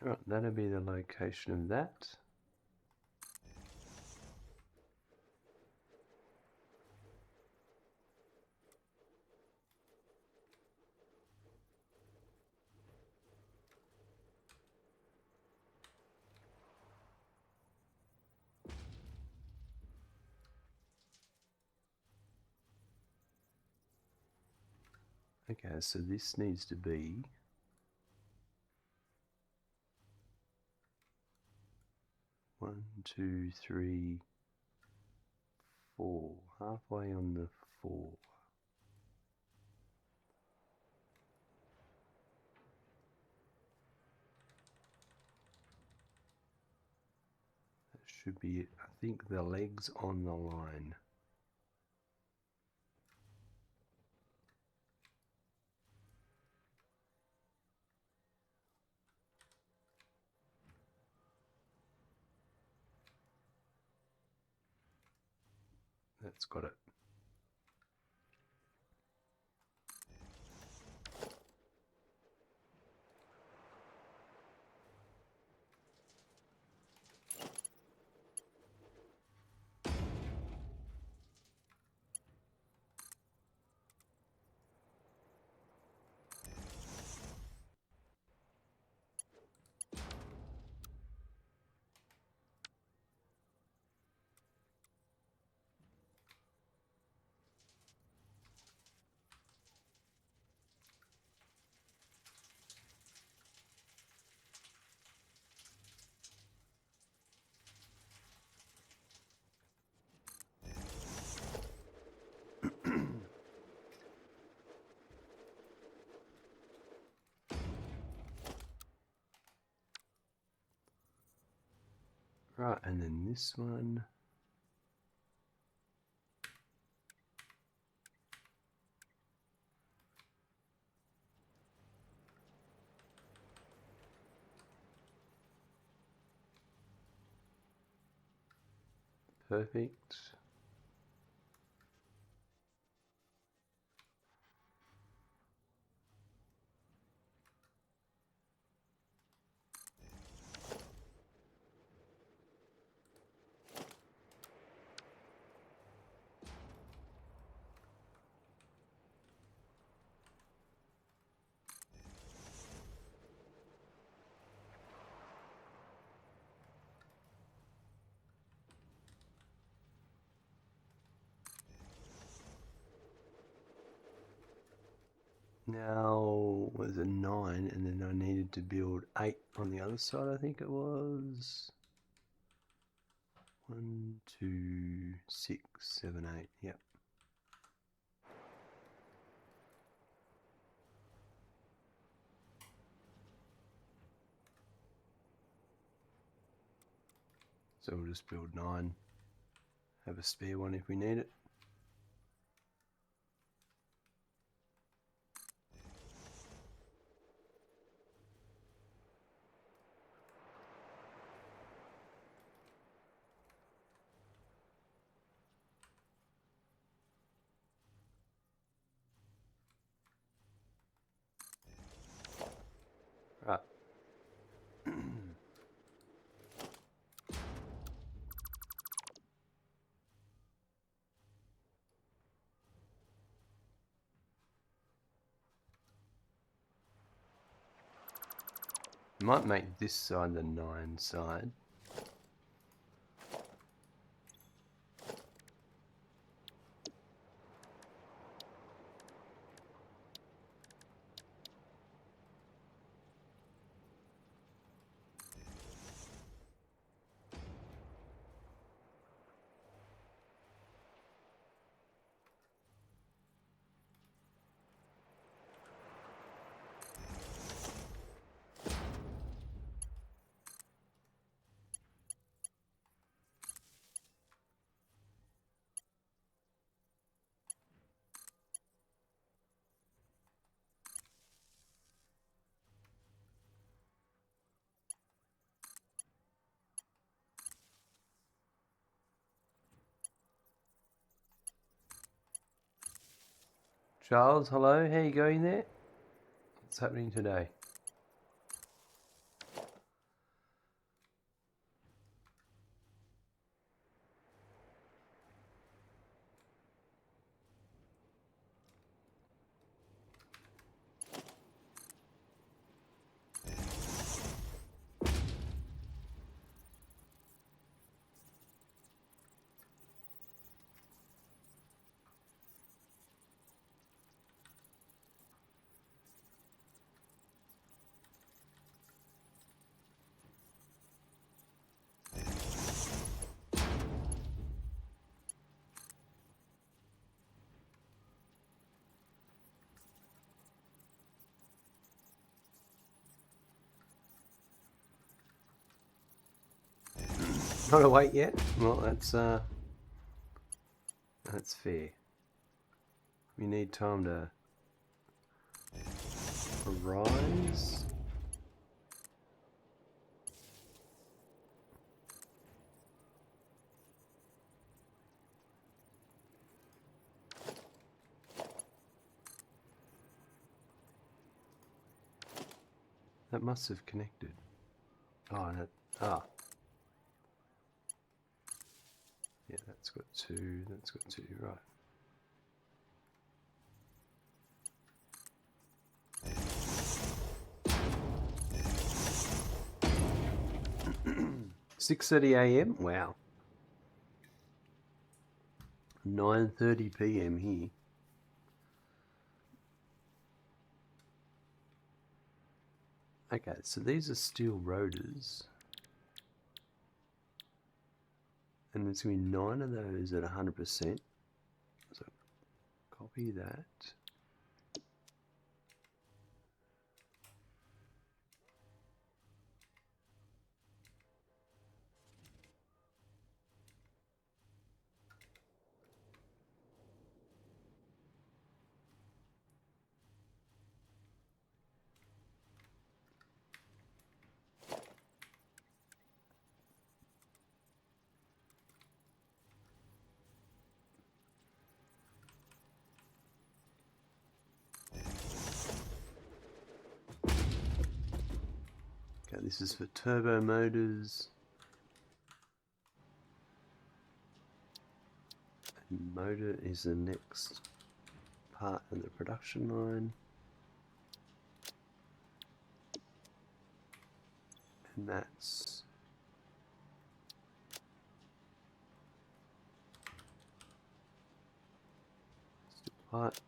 Right, that'll be the location of that. Okay, so this needs to be one, two, three, four. Halfway on the 4. That should be it. I think the leg's on the line. That's got it. Right, and then this one. Perfect. Now was a 9, and then I needed to build 8 on the other side, I think it was. 1, 2, 6, 7, 8, yep. So we'll just build 9, have a spare one if we need it. Right. Might make this side the 9 side. Charles, hello, how you going there? What's happening today? Not awake yet? Well, that's fair. We need time to arise. That must have connected. Oh, yeah, that's got two, right. $6:30 a.m. Wow. 9:30 p.m. here. Okay, so these are steel rotors. And there's going to be 9 of those at 100%. So copy that. Okay, this is for turbo motors. And motor is the next part of the production line. And that's part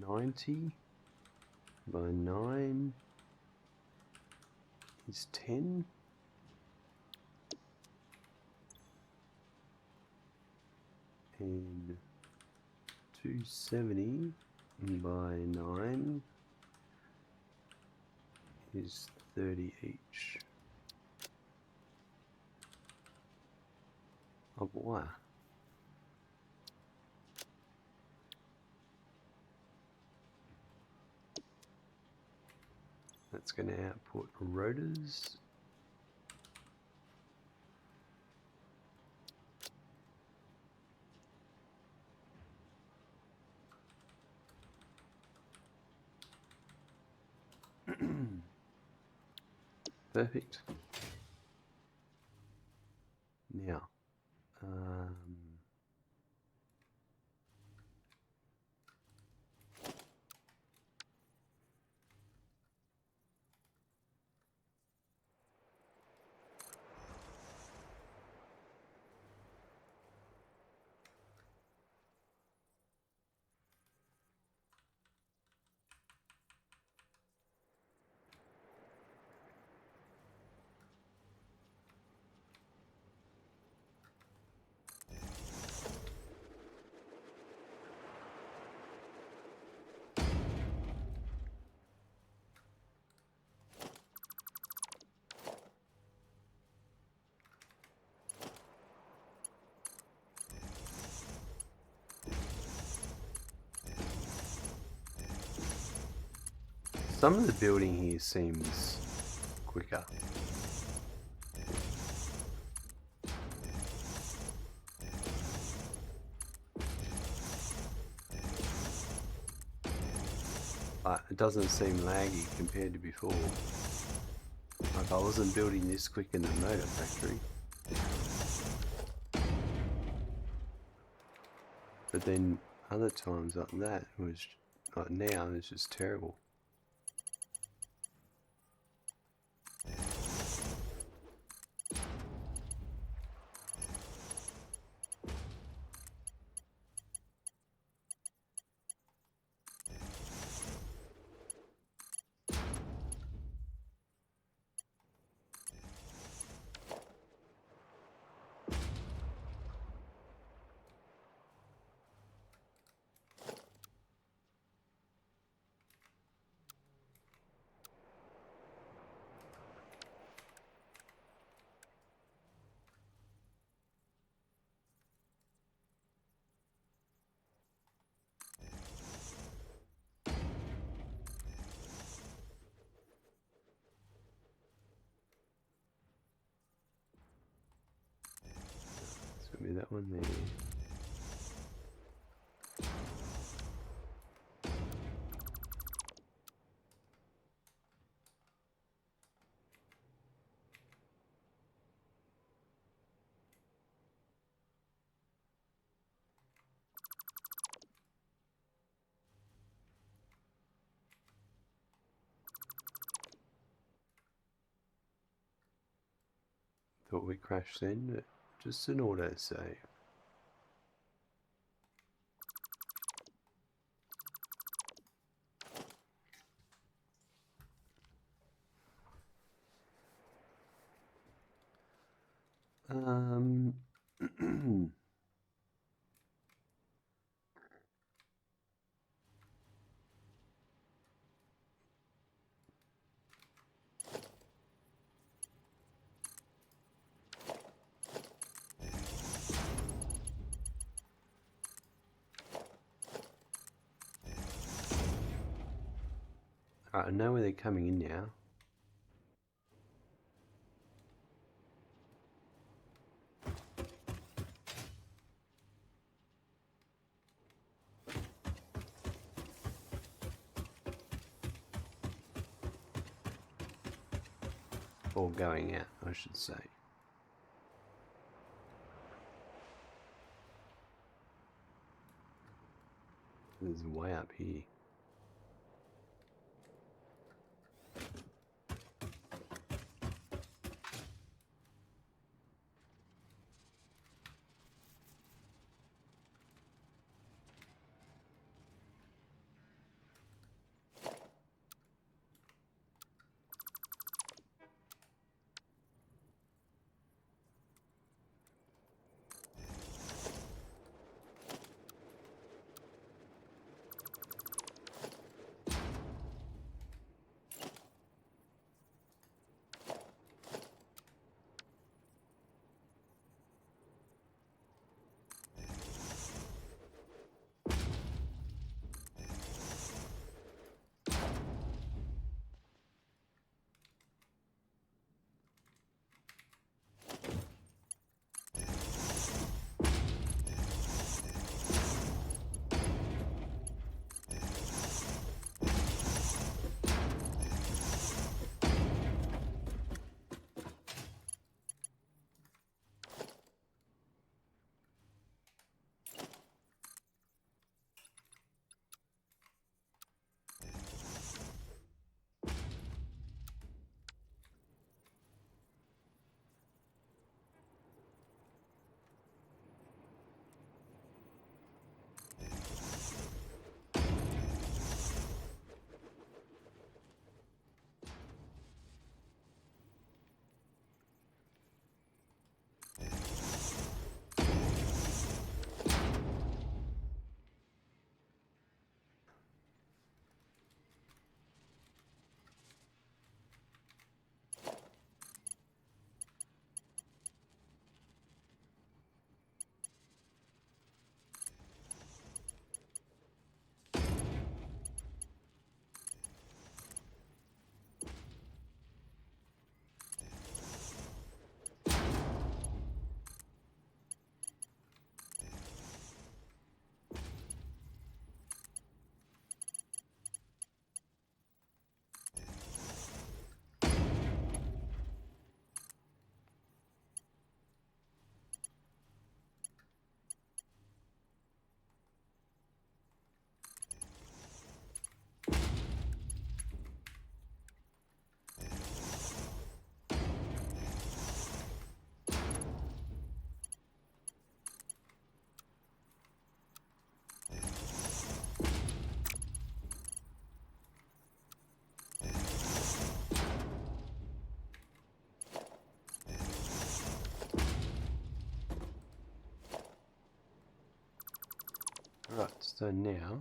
90 by 9 is 10. And 270 by 9 is 30 each of wire. That's going to output rotors. Perfect. Now, some of the building here seems quicker. But it doesn't seem laggy compared to before. Like I wasn't building this quick in the motor factory. But then other times like that, it was like now, it's just terrible. that one there. Thought we crashed then, but just an autosave. Alright, I know where they're coming in now. Or going out, I should say. This is way up here. Right, so now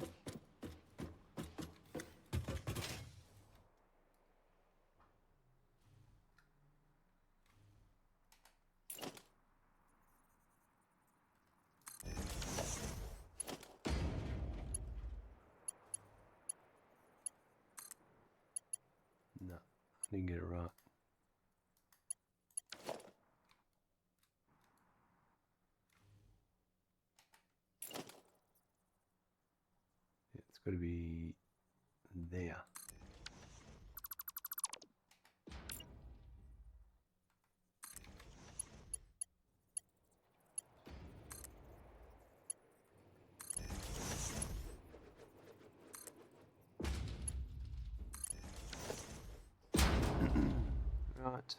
no, I didn't get it right. got to be there. Right.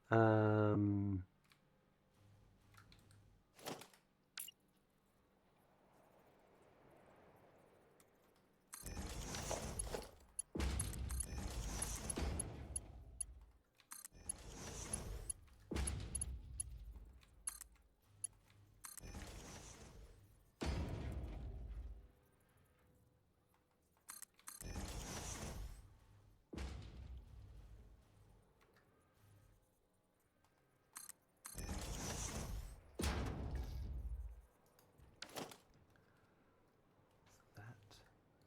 Um,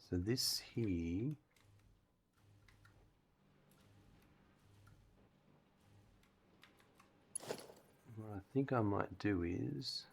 so this here, what I think I might do is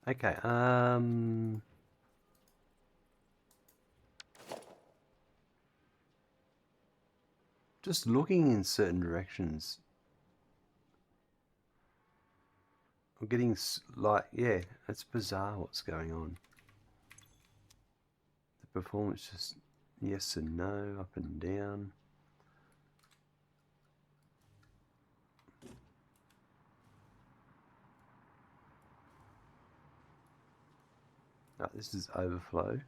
okay. Just looking in certain directions. I'm getting like, yeah, it's bizarre what's going on. The performance just yes and no, up and down. Oh, this is overflow.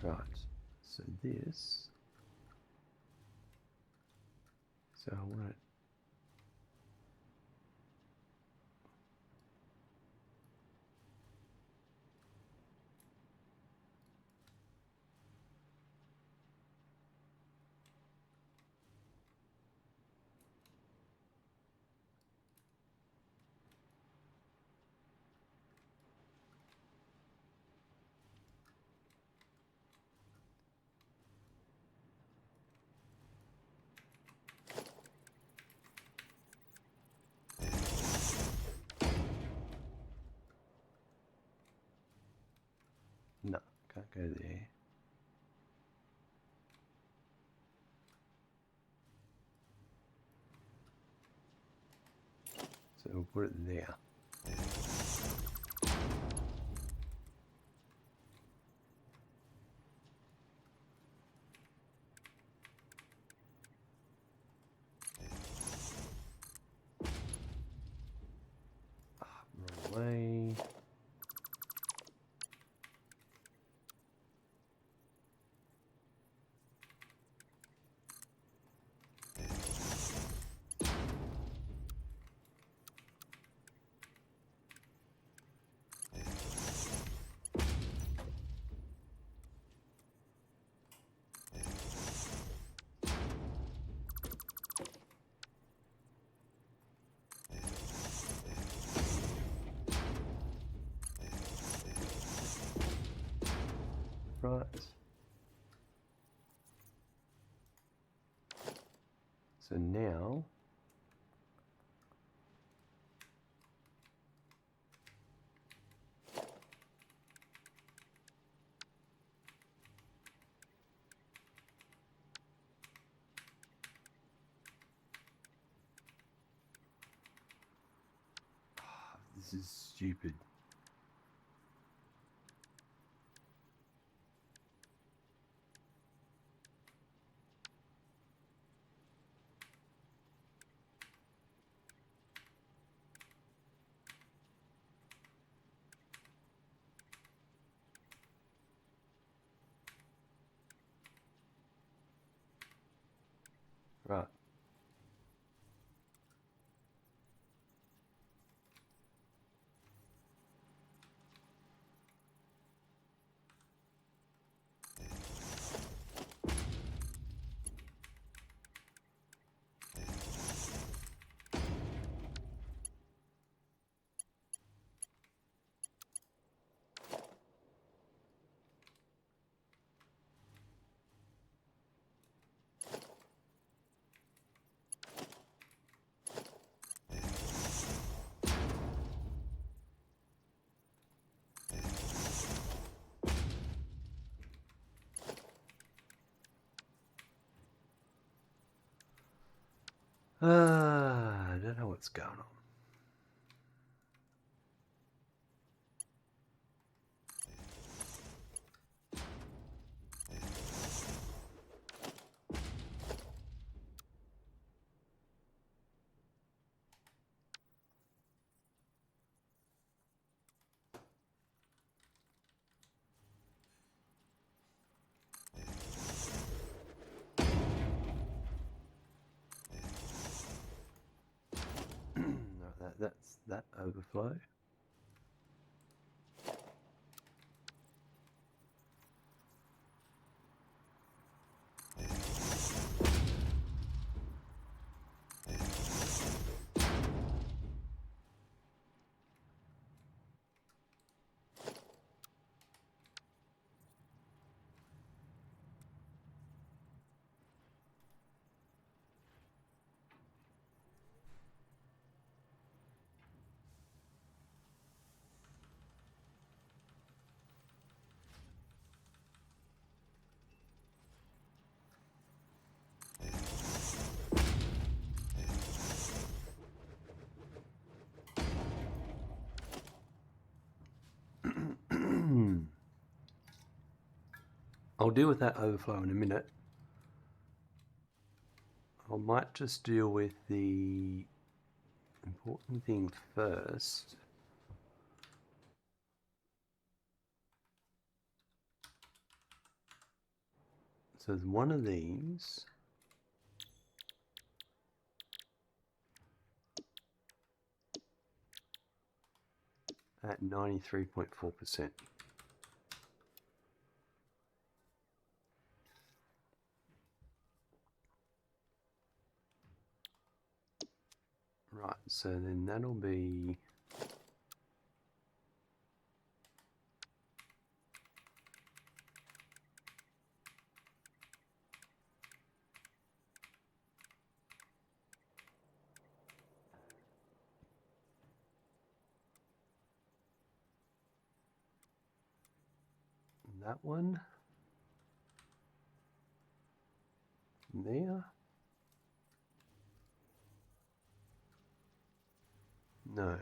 Right, so this, so I want it, no, can't go there. So we'll put it there. Wrong way. fries. So now this is stupid. Right. I don't know what's going on. That's that overflow. I'll deal with that overflow in a minute. I might just deal with the important thing first. So there's one of these. At 93.4%. Right, so then that'll be that one there. No.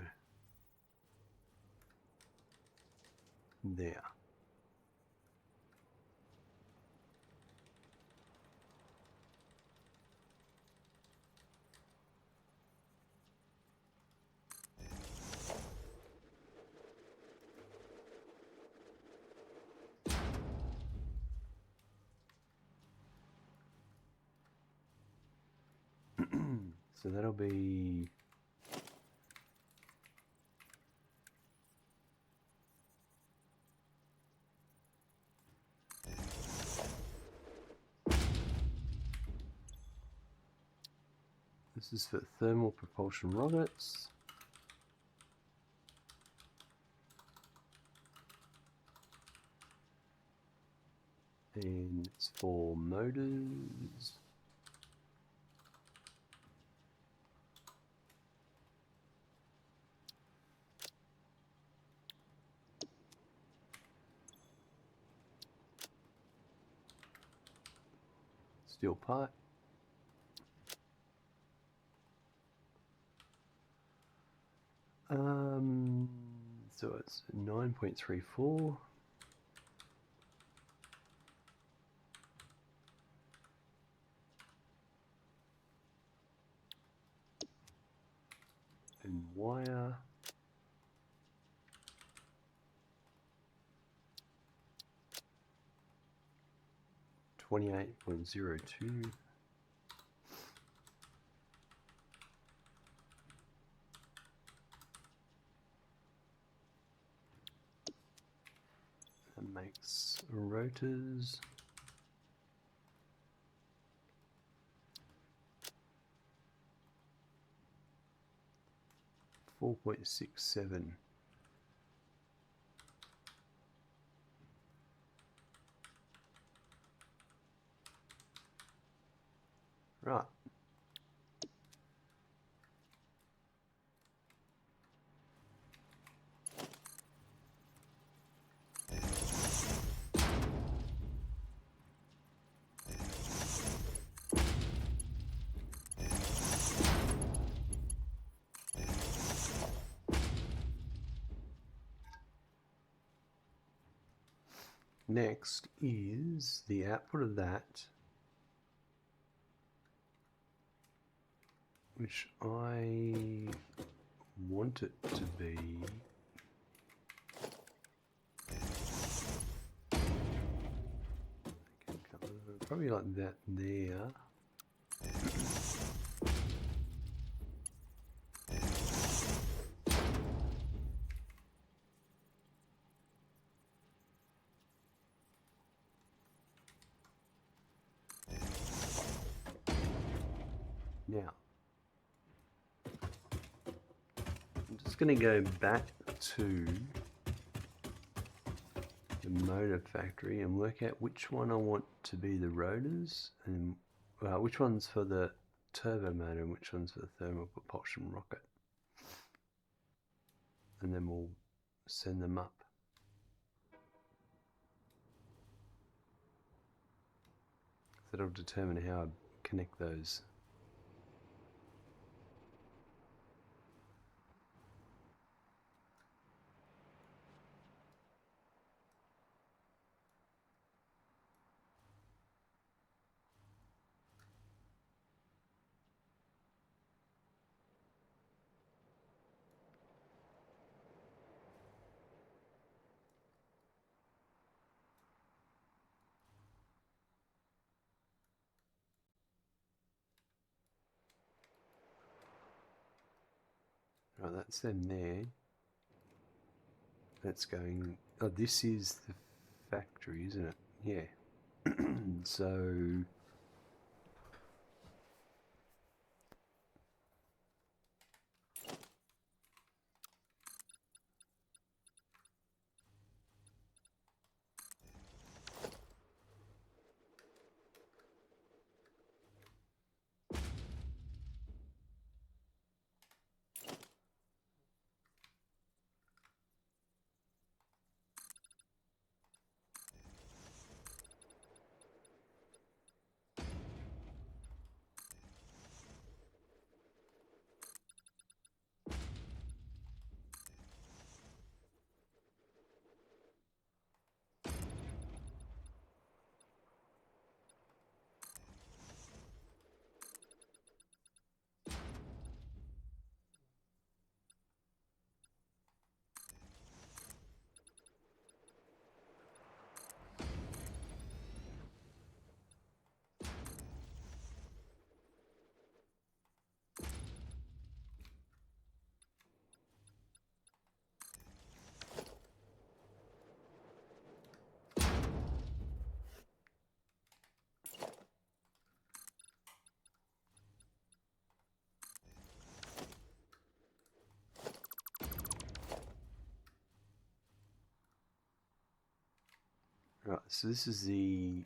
There. So that'll be this is for thermal propulsion rockets. and it's for motors. Steel pipe. So it's 9.34. And wire. $28.02. That makes rotors. $4.67. Right. Next is the output of that, which I want it to be probably like that there. Now, I'm just going to go back to the motor factory and work out which one I want to be the rotors and which one's for the turbo motor and which one's for the thermal propulsion rocket. And then we'll send them up. That'll determine how I connect those. Right, that's them there. That's going, oh, this is the factory, isn't it? Yeah. So, so this is the...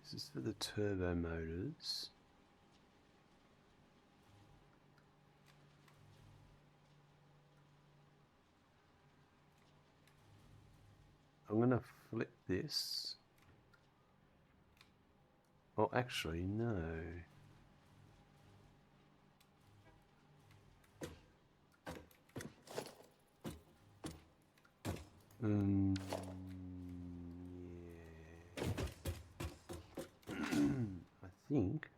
This is for the turbo motors. I'm going to flip this. Oh, actually, no. Yeah. I think.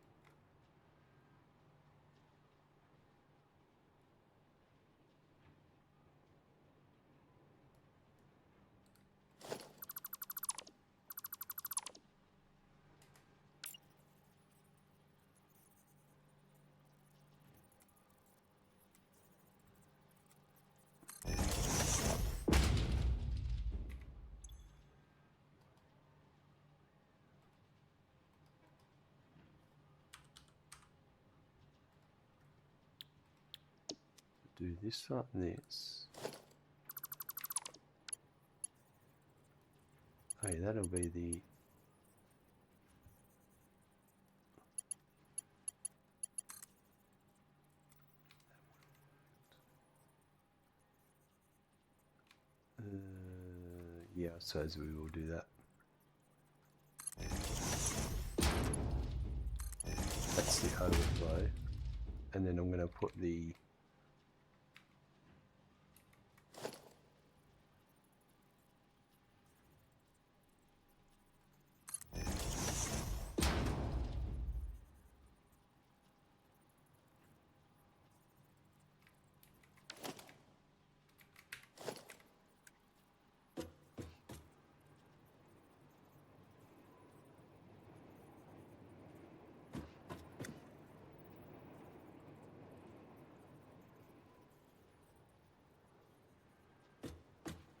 Do this like this. Hey, that'll be the... yeah, I suppose we will do that. That's the overflow. And then I'm going to put the...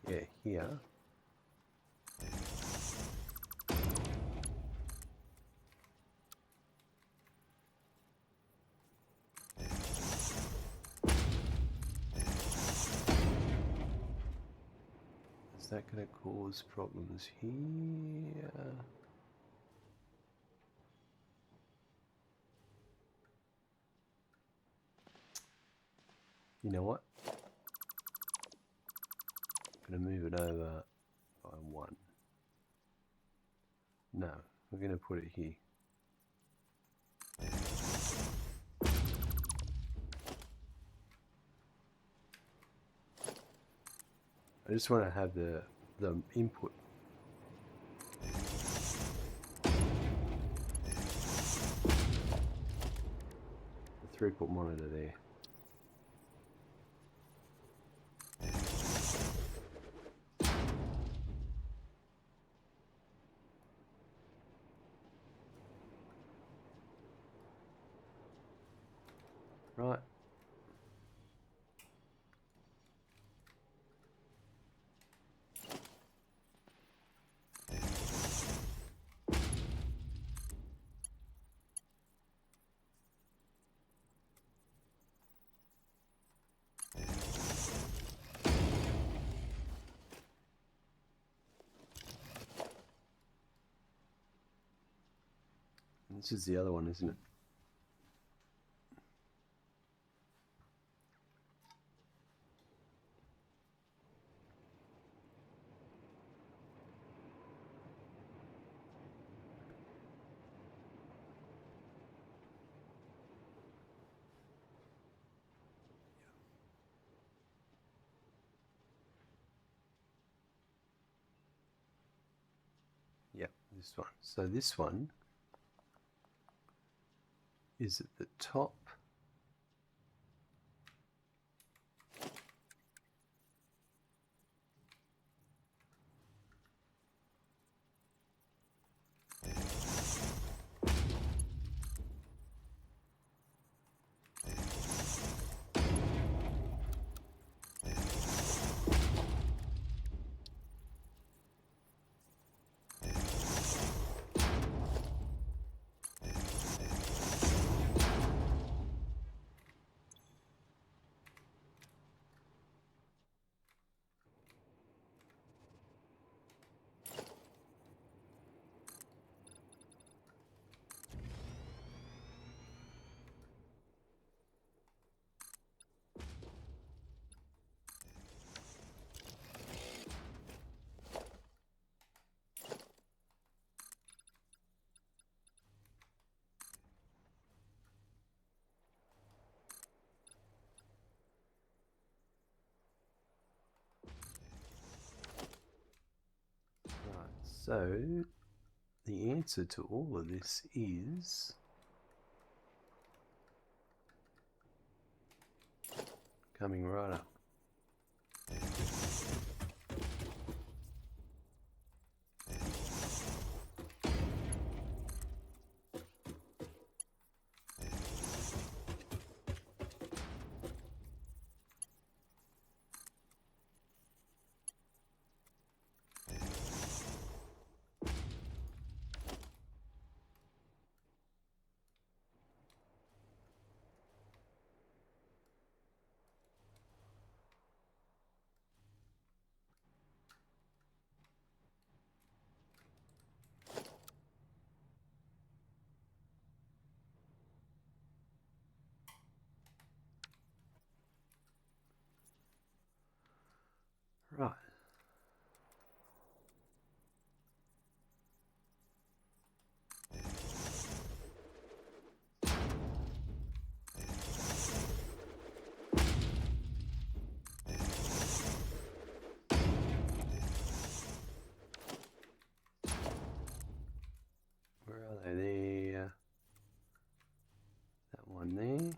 Yeah, here. Is that going to cause problems here? You know what? I'm going to move it over by 1. No, we're going to put it here. I just want to have the input. The throughput monitor there. Right. And this is the other one, isn't it? Yep, this one. So this one is at the top. So the answer to all of this is coming right up. Right. Where are they? There. That one there.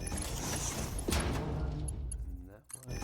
And that one.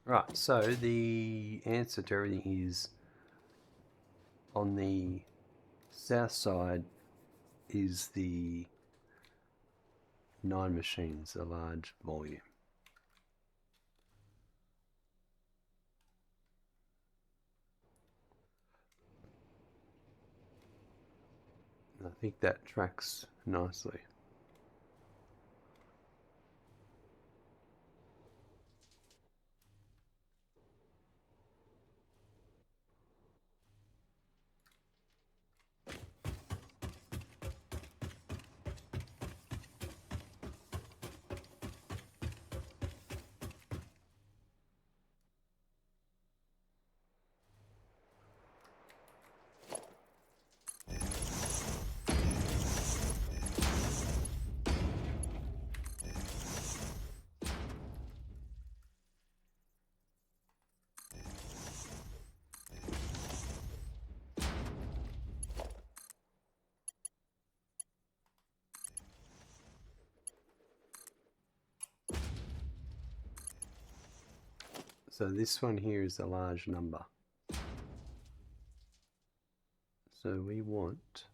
Right, so the answer to everything is on the south side is the 9 machines, a large volume. I think that tracks nicely. So this one here is a large number. So we want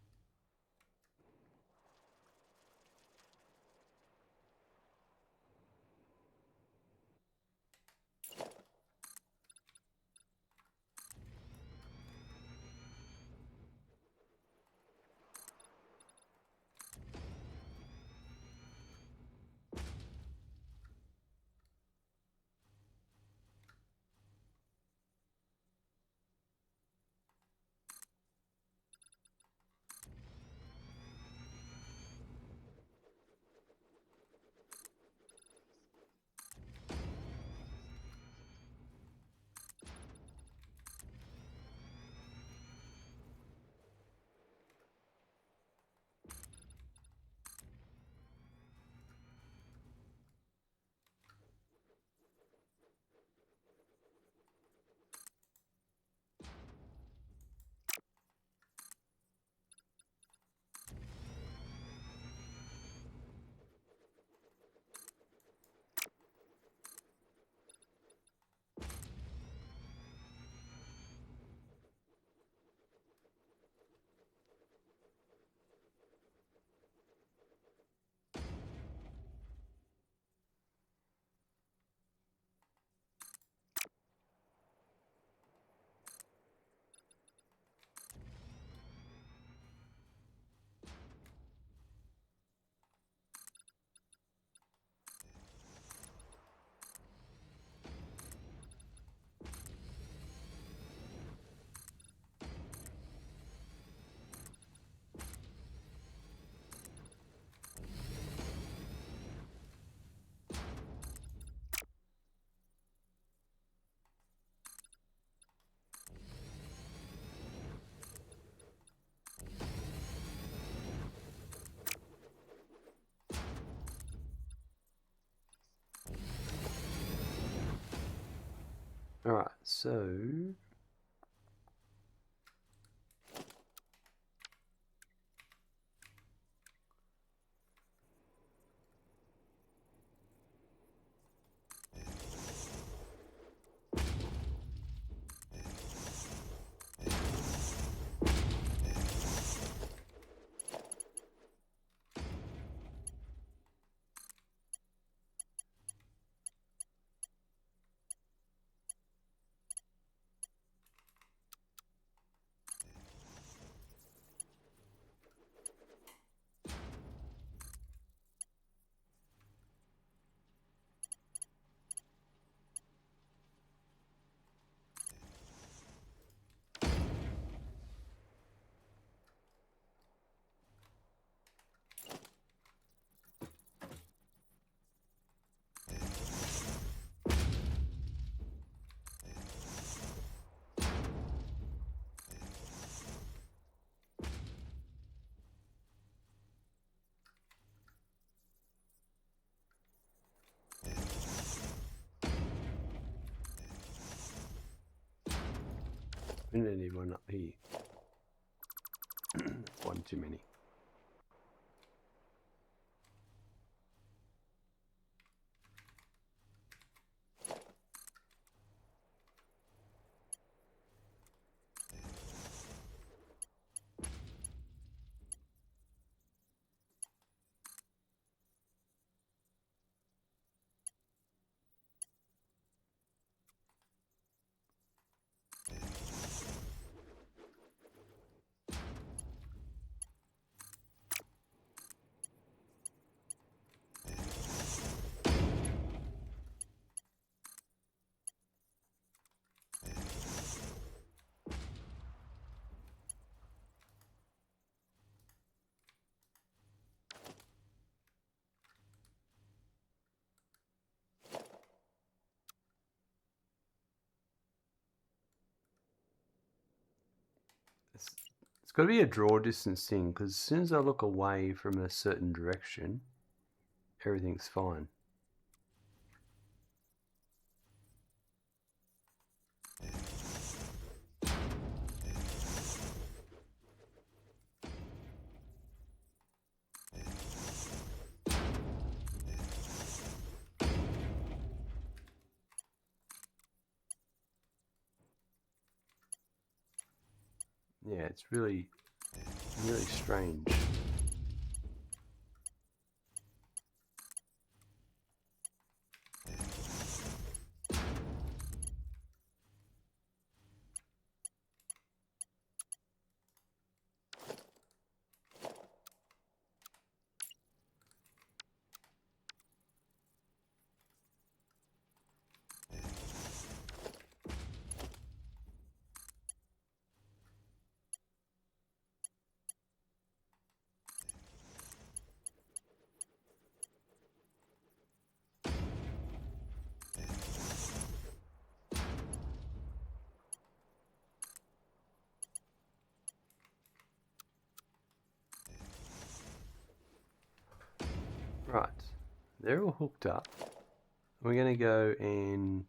So we don't need one up here. One too many. It's got to be a draw distance thing, because as soon as I look away from a certain direction, everything's fine. Yeah, it's really, really strange. Right, they're all hooked up. We're going to go and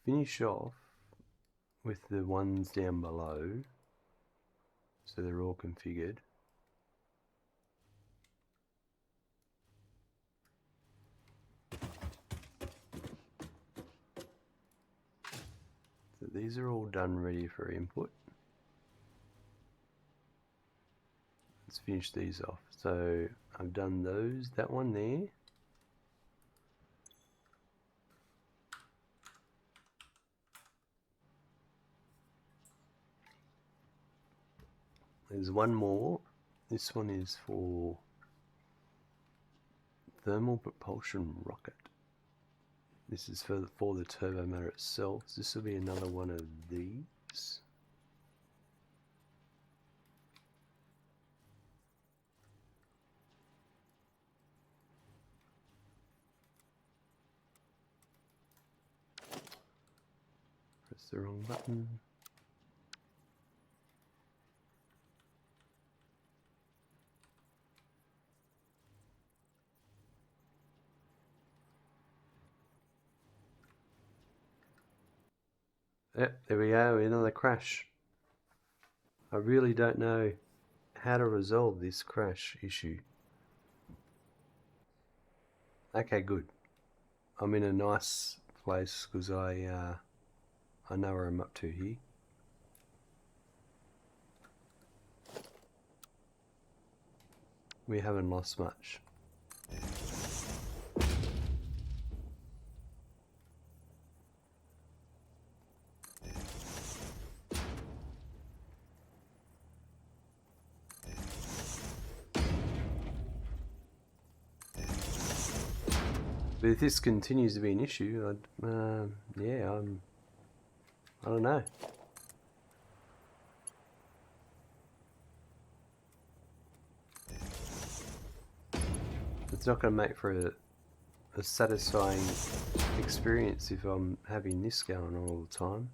finish off with the ones down below, so they're all configured. So these are all done, ready for input. Let's finish these off. So I've done those, that one there. There's one more. This one is for thermal propulsion rocket. This is for the turbo motor itself. This will be another one of these. Press the wrong button. Yep, there we go, another crash. I really don't know how to resolve this crash issue. Okay, good. I'm in a nice place because I know where I'm up to here. We haven't lost much. But if this continues to be an issue, yeah, I don't know. It's not going to make for a satisfying experience if I'm having this going on all the time.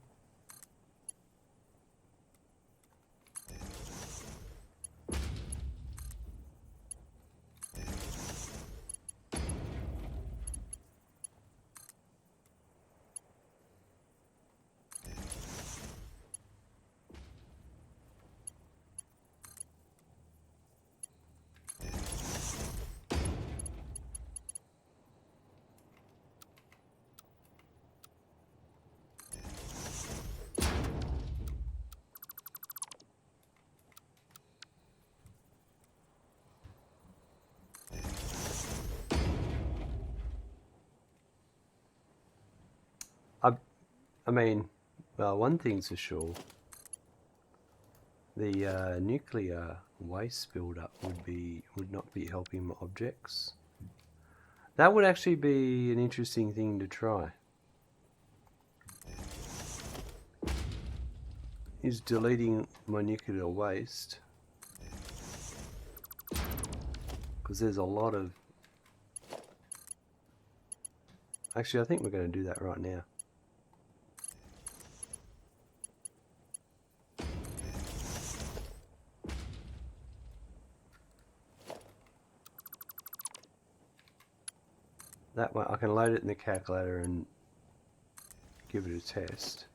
I mean, well, one thing's for sure. The nuclear waste buildup would not be helping my objects. That would actually be an interesting thing to try. Is deleting my nuclear waste, because there's a lot of... Actually, I think we're going to do that right now. That way I can load it in the calculator and give it a test.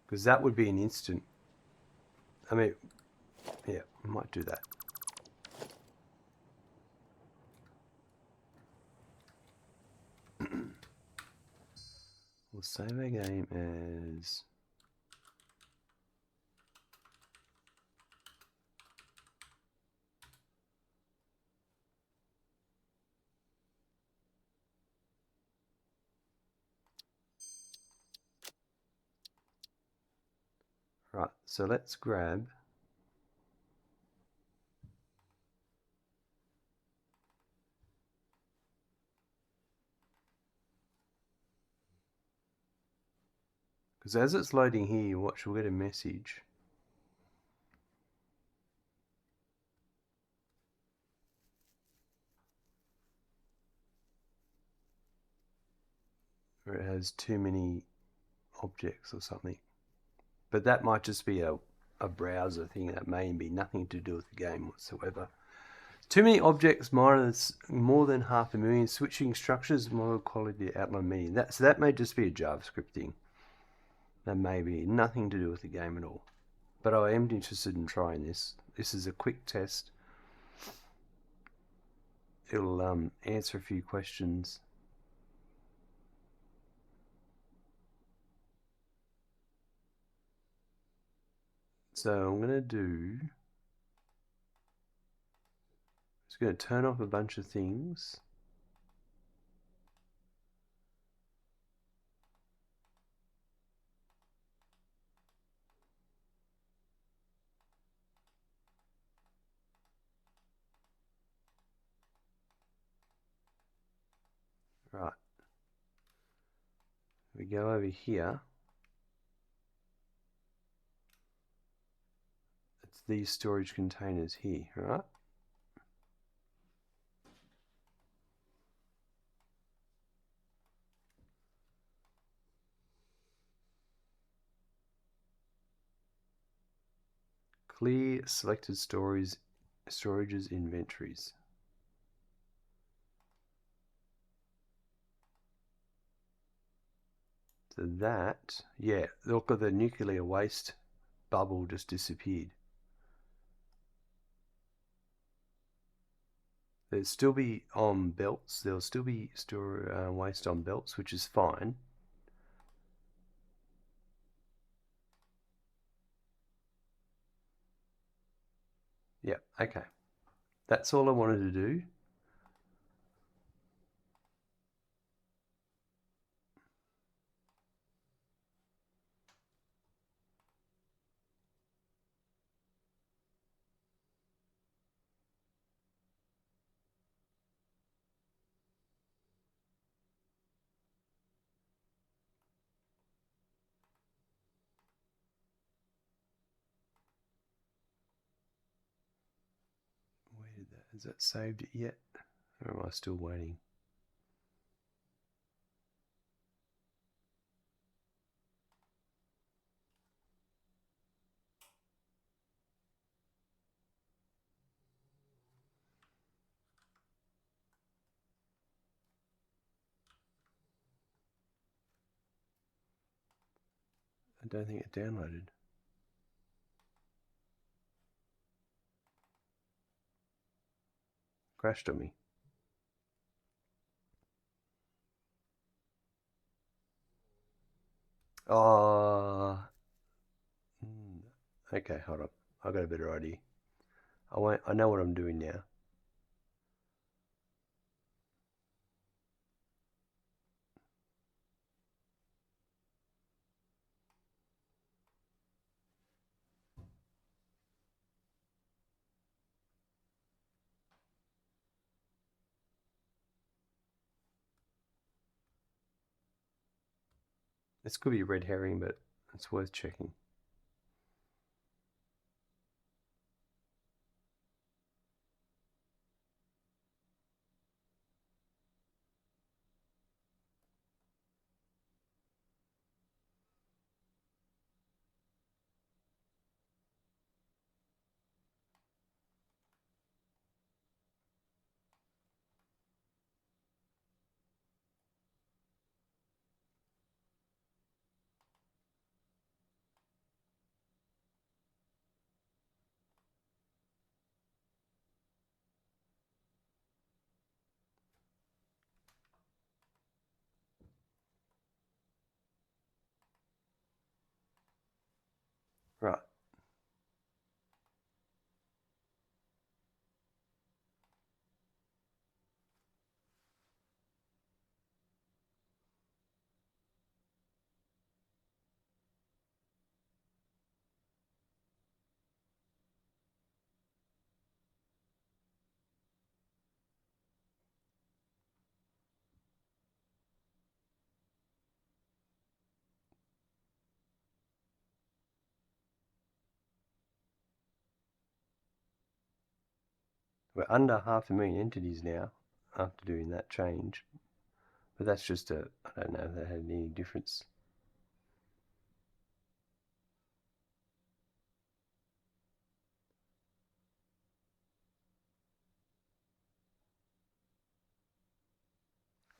Because that would be an instant. I mean, yeah, I might do that. We'll save our game as... Right, so let's grab... Because as it's loading here, watch, we'll get a message. Where it has too many objects or something. But that might just be a browser thing. That may be nothing to do with the game whatsoever. Too many objects minus more than 500,000 switching structures, model quality outline meaning. So that may just be a JavaScript thing. That may be nothing to do with the game at all. But I am interested in trying this. This is a quick test. It'll answer a few questions. So I'm going to do... Just going to turn off a bunch of things. Right. We go over here. It's these storage containers here, right? Clear selected storage's inventories. So that, yeah, look at the nuclear waste bubble just disappeared. There'll still be on belts. There'll still be waste on belts, which is fine. Yeah, okay. That's all I wanted to do. Where did that? Has that saved it yet? Or am I still waiting? I don't think it downloaded. Crashed on me. Oh. Okay, hold up. I got a better idea. I know what I'm doing now. This could be a red herring, but it's worth checking. Right. We're under 500,000 entities now after doing that change. But that's just I don't know if that had any difference.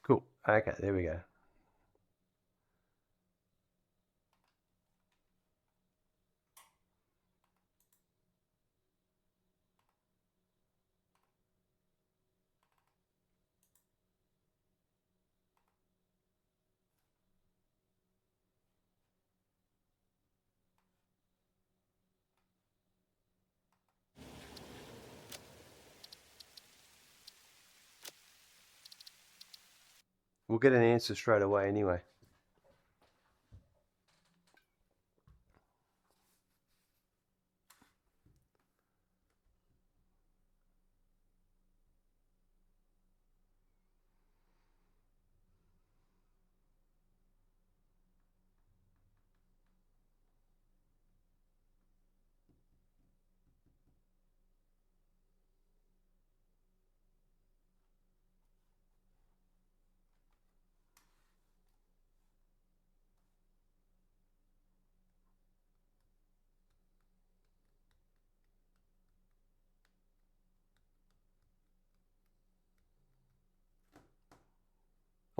Cool. Okay, there we go. We'll get an answer straight away anyway.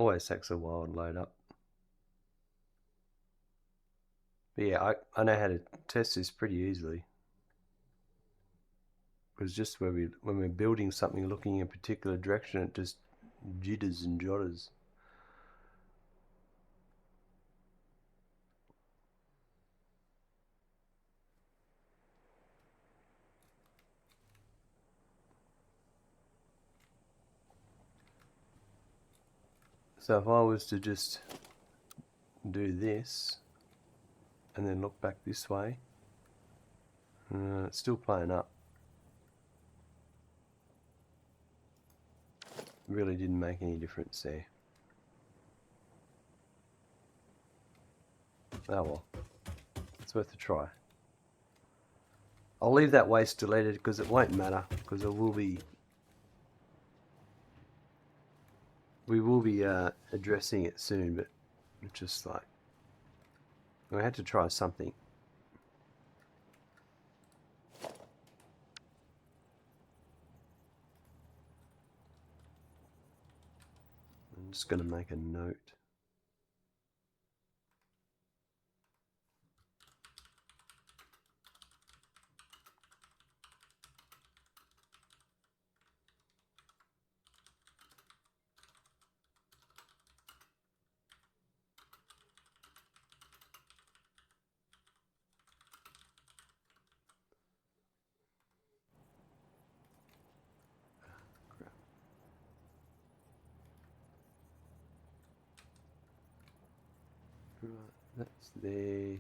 Always takes a while to load up. But yeah, I know how to test this pretty easily. Because just when we're building something looking in a particular direction, it just jitters and jotters. So if I was to just do this and then look back this way, it's still playing up. Really didn't make any difference there. Oh well, it's worth a try. I'll leave that waste deleted because it won't matter, because we will be addressing it soon, but it's just like we had to try something. I'm just going to make a note. Right, that's there.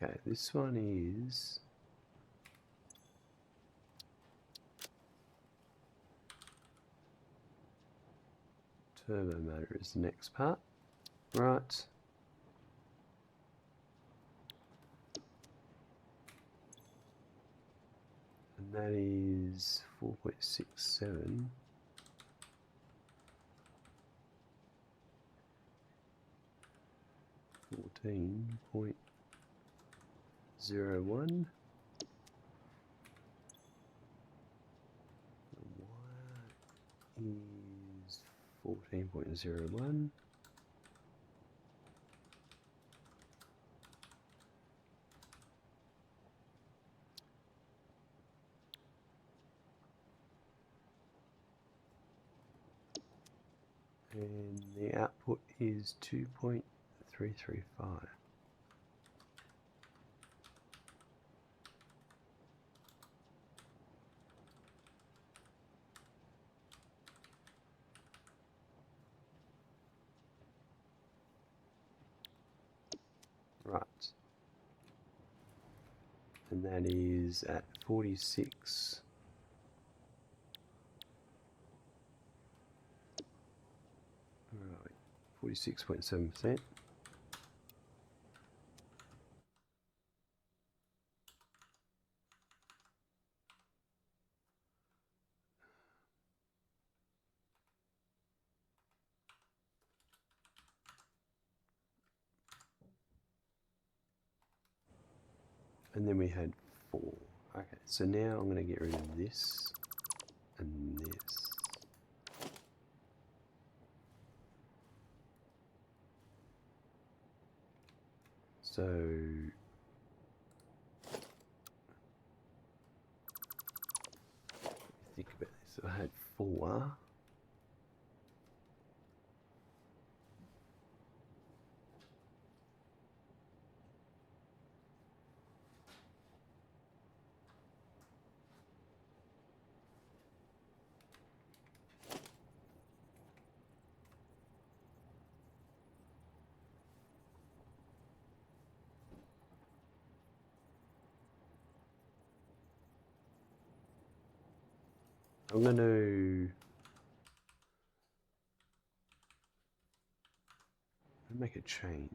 Okay, this one is turbo motor is the next part. Right. And that is 4.67. .01 is 14.01. And the output is 2.335. Right. And that is at 46. 46.7%. And then we had 4. Okay, so now I'm going to get rid of this and this. So think about this. I had 4. I'm going to make a change.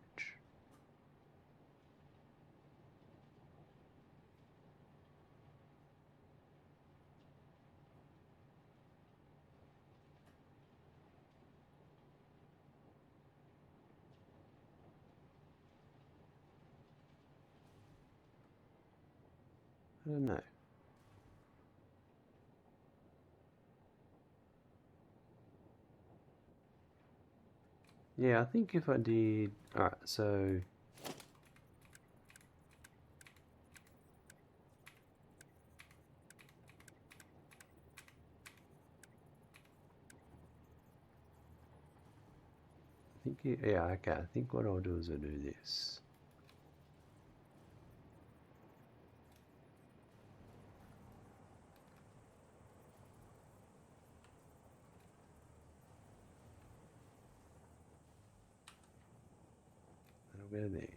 I don't know. Yeah, I think if I did... Alright, so... I think, yeah, okay, I think what I'll do is I'll do this. That'll go there.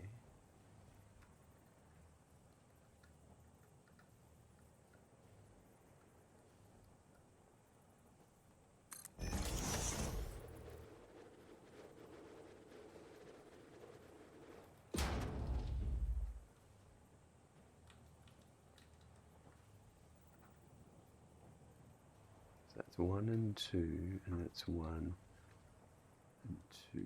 So that's 1 and 2, and that's 1 and 2.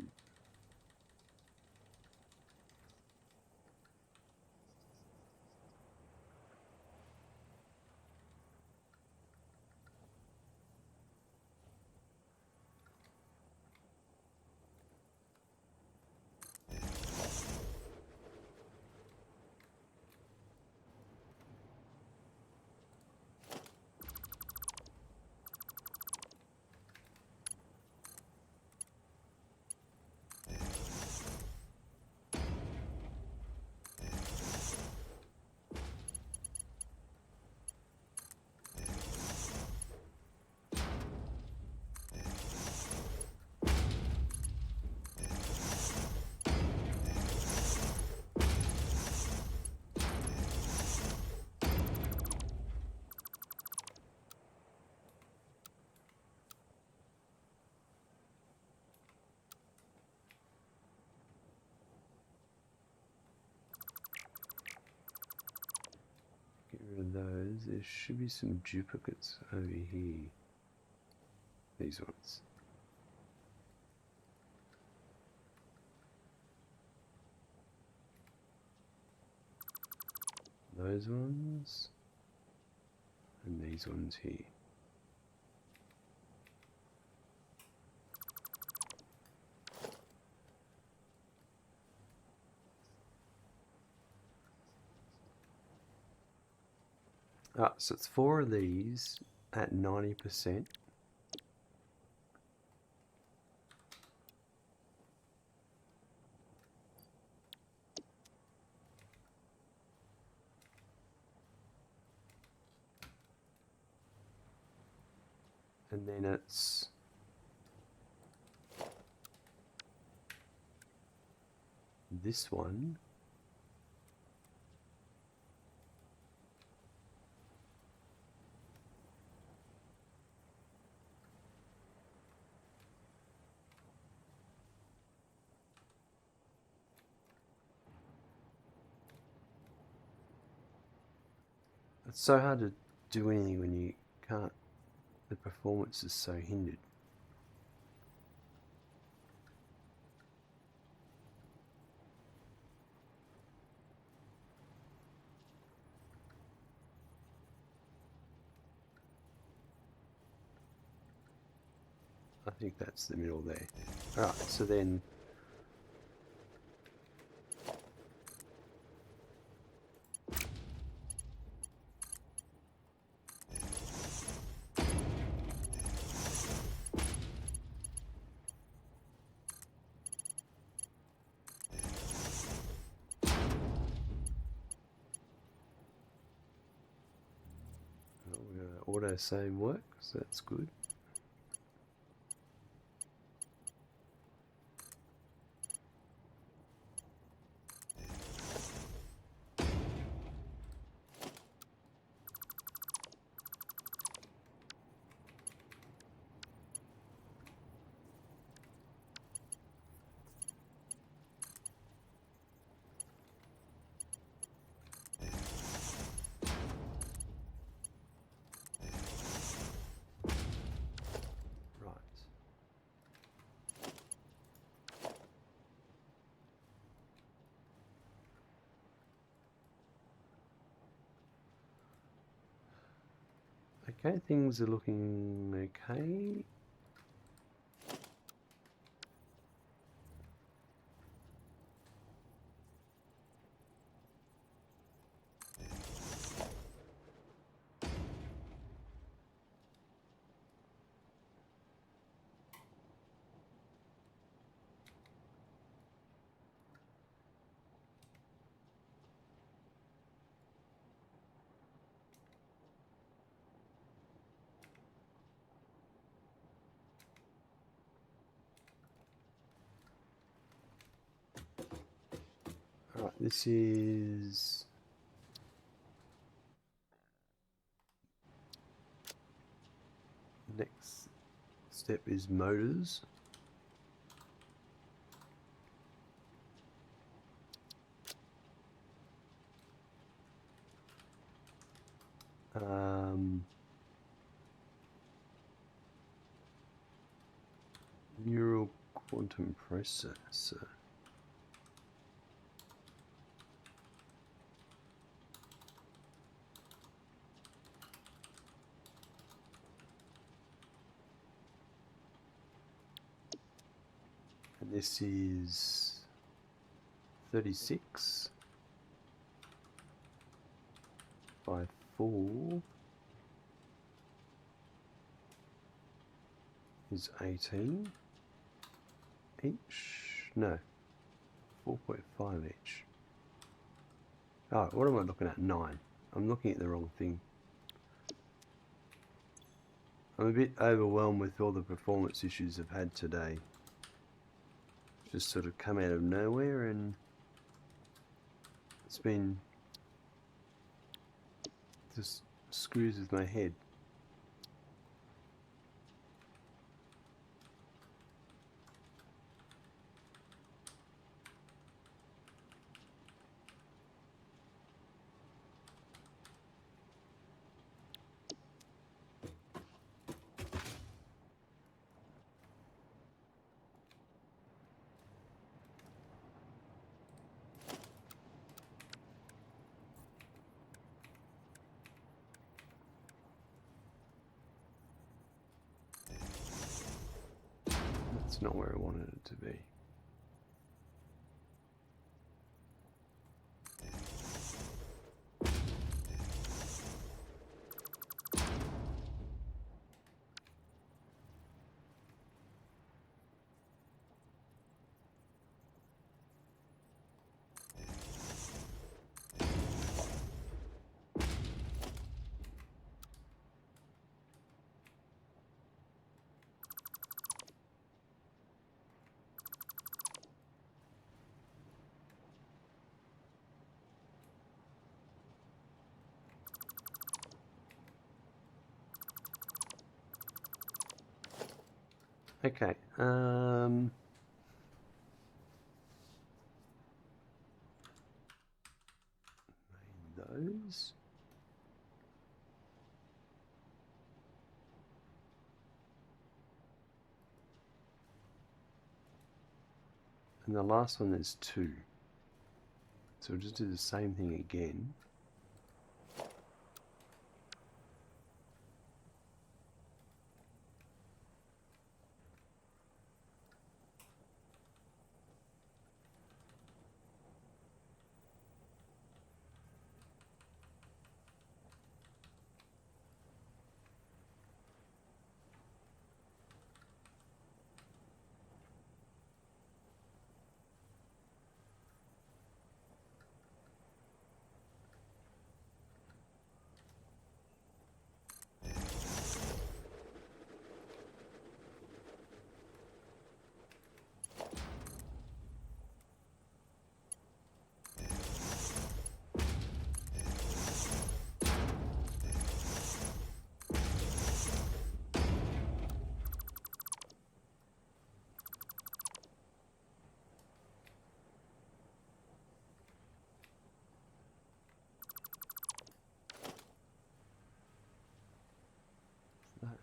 Get rid of those. There should be some duplicates over here. These ones. Those ones. And these ones here. Ah, so it's 4 of these at 90%. And then it's this one. It's so hard to do anything when you can't. The performance is so hindered. I think that's the middle there. Alright, so then So same works, that's good. Okay, things are looking okay. Alright, this is next step is motors. Neural quantum processor. And this is 36 by 4 is 18 each. No, 4.5 each. Oh, what am I looking at? 9. I'm looking at the wrong thing. I'm a bit overwhelmed with all the performance issues I've had today. Just sort of come out of nowhere, and it's been just screws with my head. That's not where I wanted it to be. Okay, those. And the last one is 2. So we'll just do the same thing again.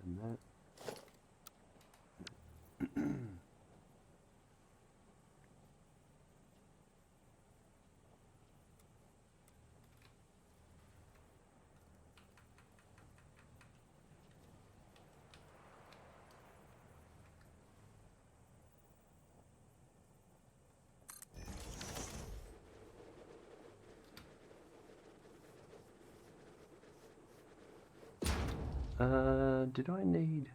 And that. Did I need...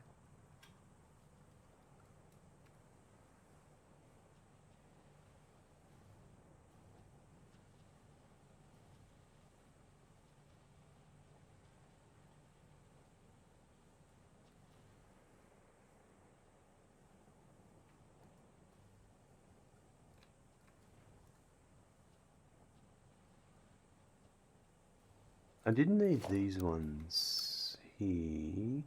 I didn't need these ones here.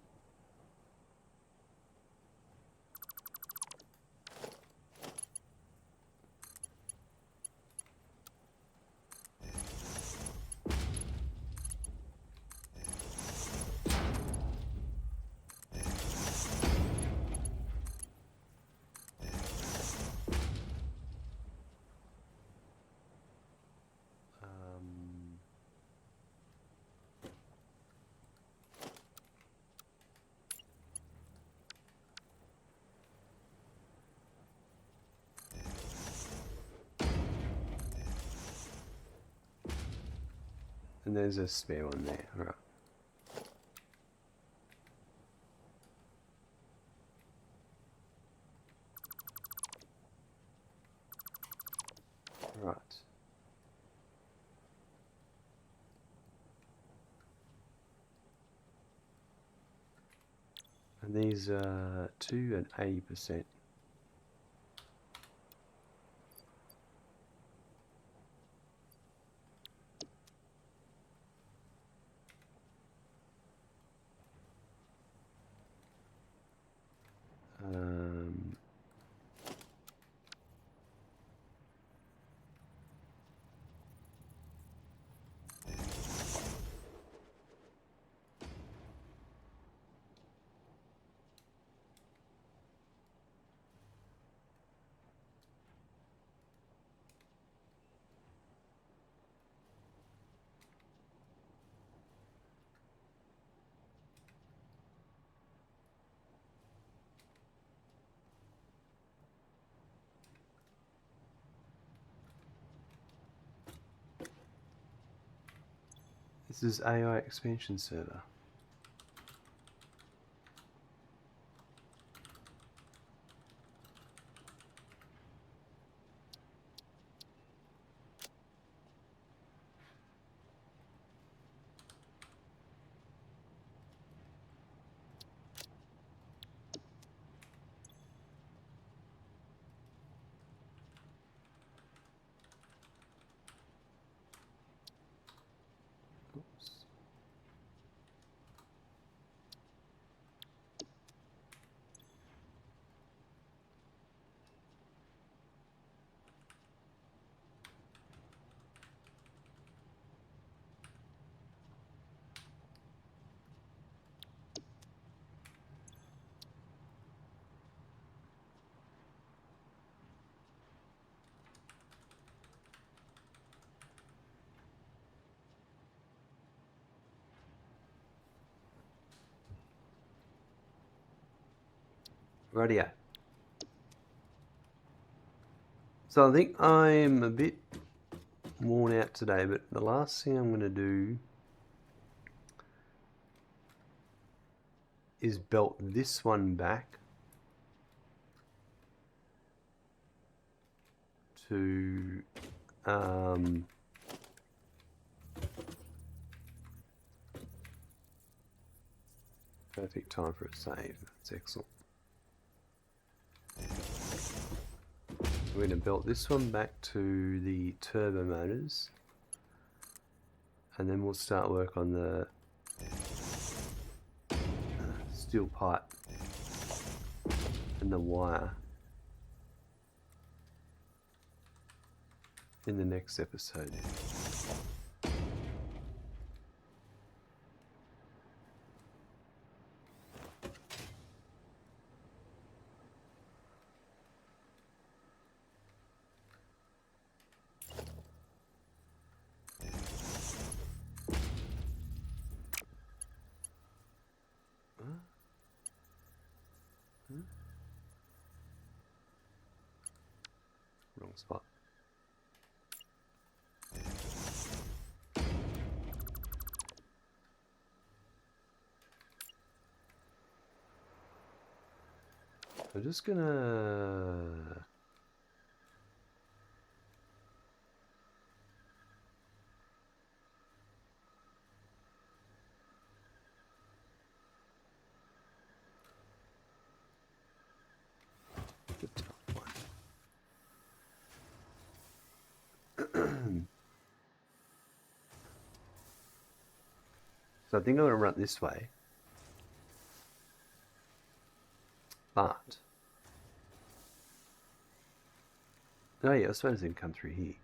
And there's a spare one there, alright. Right. And these are 2 and 80%. This is AI expansion server. Oops. Rightio. So I think I'm a bit worn out today, but the last thing I'm going to do is belt this one back to perfect time for a save. That's excellent. We're going to belt this one back to the turbo motors, and then we'll start work on the steel pipe and the wire in the next episode. spot. I'm just gonna... The top one. So I think I'm gonna run it this way. But... Oh yeah, I suppose it can come through here.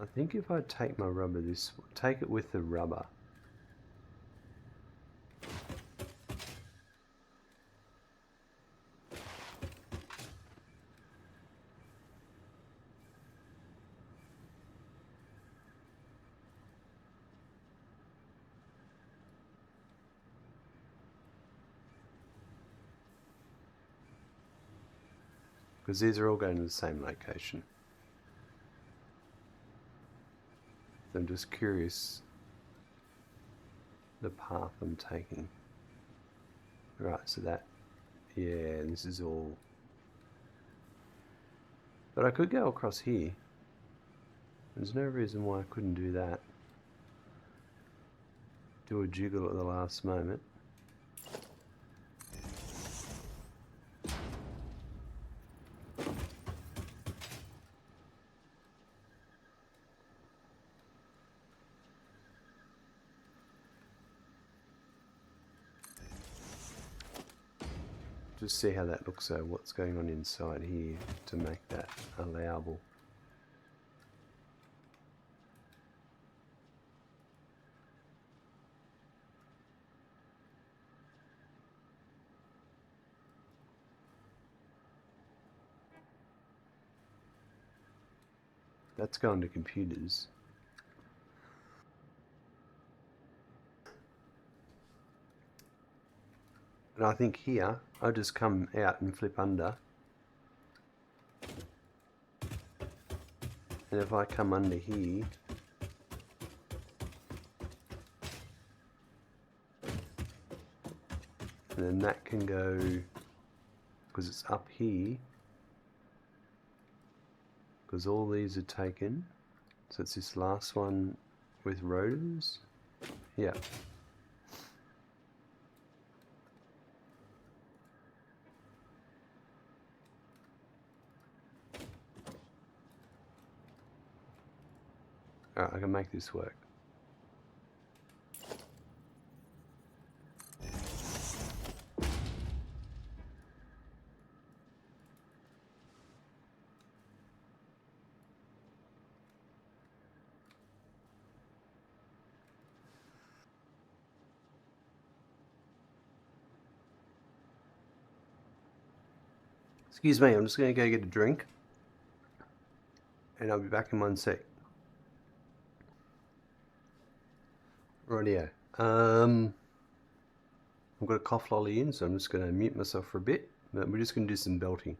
I think if I take my rubber take it with the rubber. Because these are all going to the same location. So I'm just curious the path I'm taking. Right, so that, yeah, this is all. But I could go across here. There's no reason why I couldn't do that. Do a jiggle at the last moment. Just see how that looks, so what's going on inside here to make that allowable. That's going to computers. And I think here, I'll just come out and flip under. And if I come under here, and then that can go, because it's up here, because all these are taken. So it's this last one with rotors. Yeah. Alright, I can make this work. Excuse me, I'm just going to go get a drink. And I'll be back in 1 sec. Rightio. I've got a cough lolly in, so I'm just going to mute myself for a bit. But we're just going to do some belting.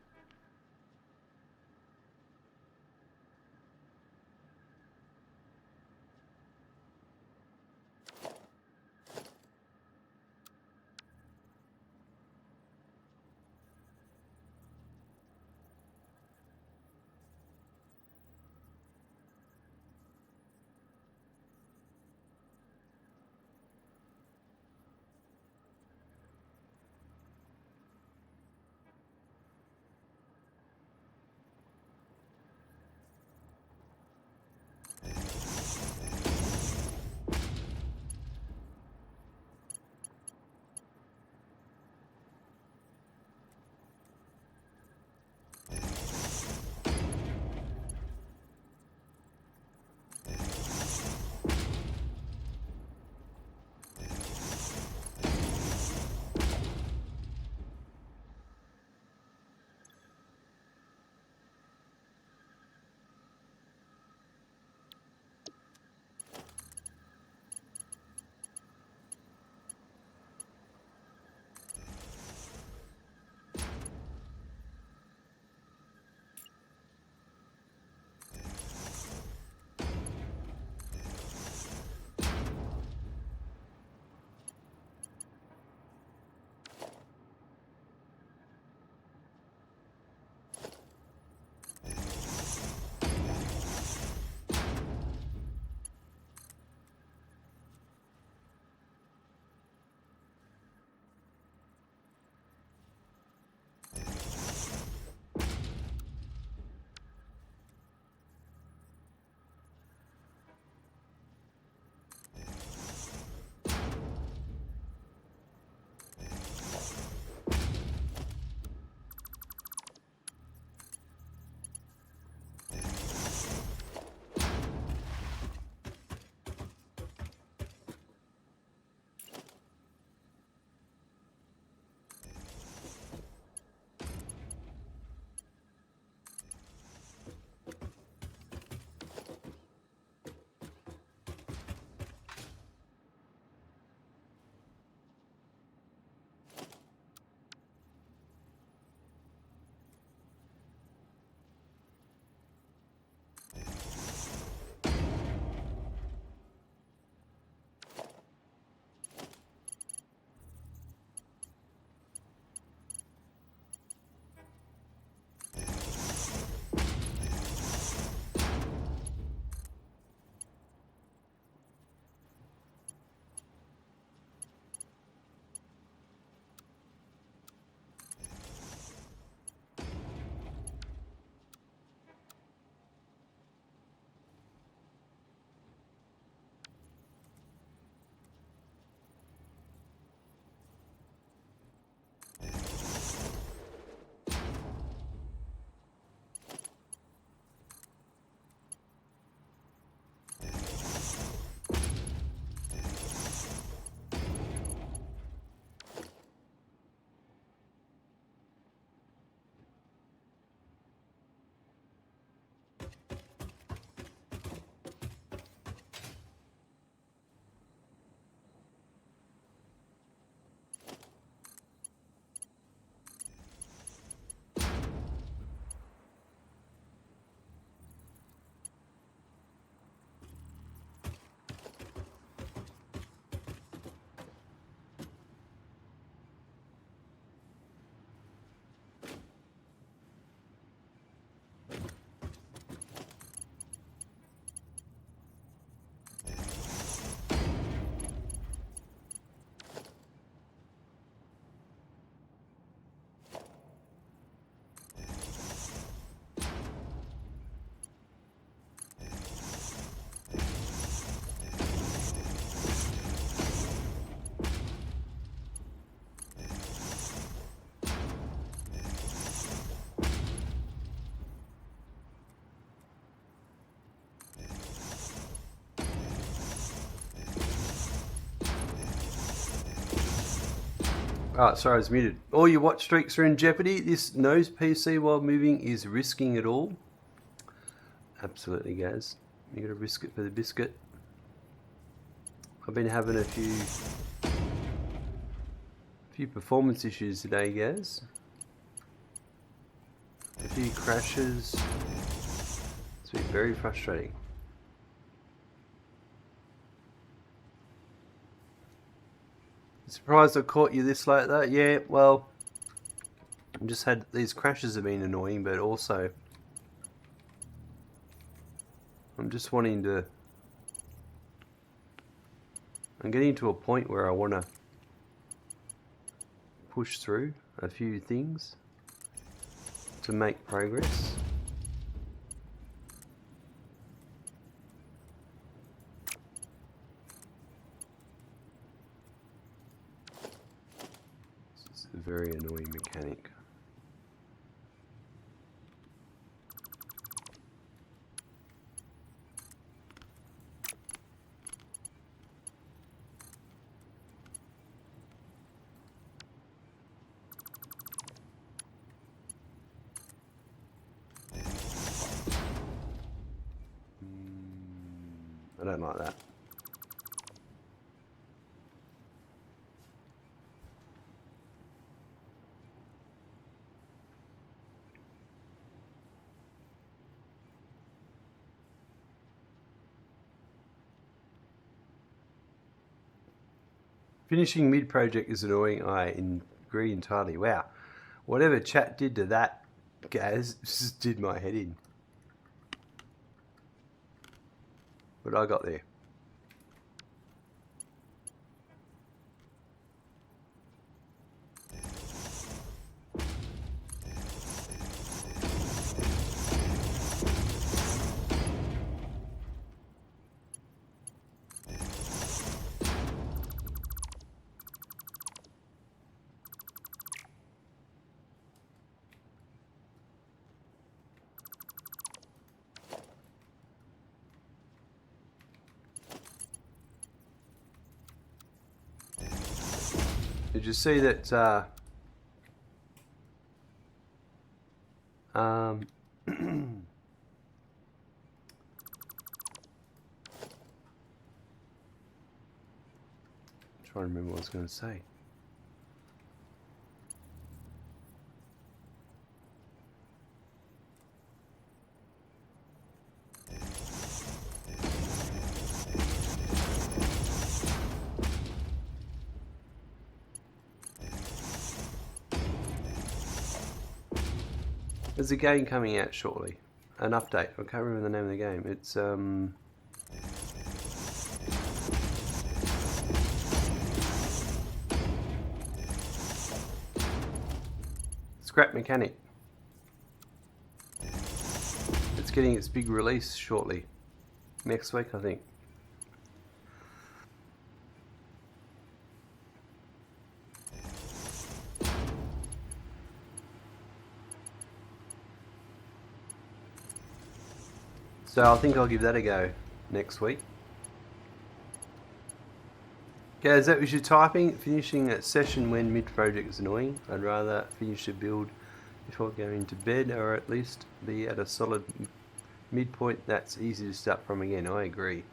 Oh, sorry, I was muted. All your watch streaks are in jeopardy. This nose PC while moving is risking it all. Absolutely, guys. You gotta risk it for the biscuit. I've been having a few performance issues today, guys. A few crashes. It's been very frustrating. Surprised I caught you this late though. Yeah, well, I just had these crashes have been annoying, but also I'm just wanting to. I'm getting to a point where I want to push through a few things to make progress. This is a very annoying mechanic. I don't like that. Finishing mid-project is annoying. I agree entirely. Wow. Whatever chat did to that, guys, just did my head in. But I got there. Did you see that trying to remember what I was going to say. There's a game coming out shortly. An update. I can't remember the name of the game. It's Scrap Mechanic. It's getting its big release shortly. Next week, I think. So I think I'll give that a go next week. Guys, that was your typing. Finishing a session when mid-project is annoying. I'd rather finish a build before going to bed, or at least be at a solid midpoint that's easy to start from again. I agree.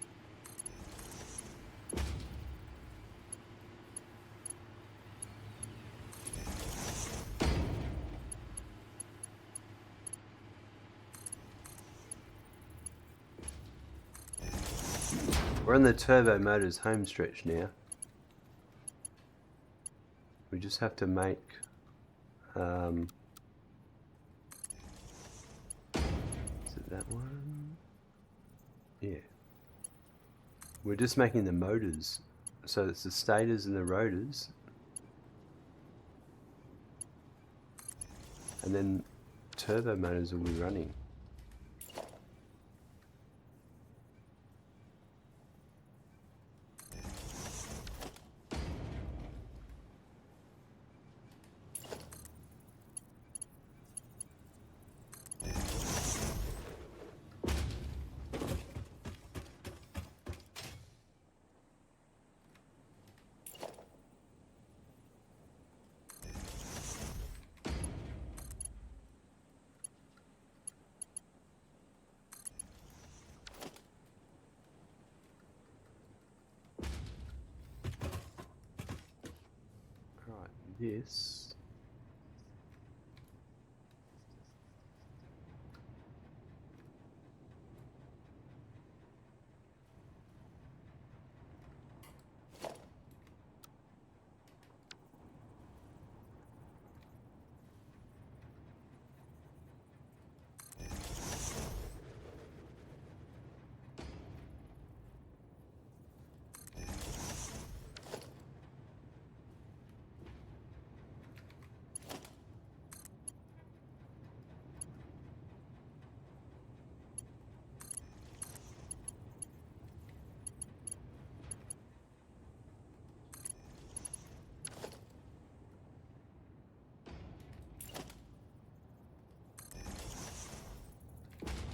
We're on the Turbo Motors home stretch now. We just have to make is it that one? Yeah. We're just making the motors. So it's the stators and the rotors. And then turbo motors will be running. this.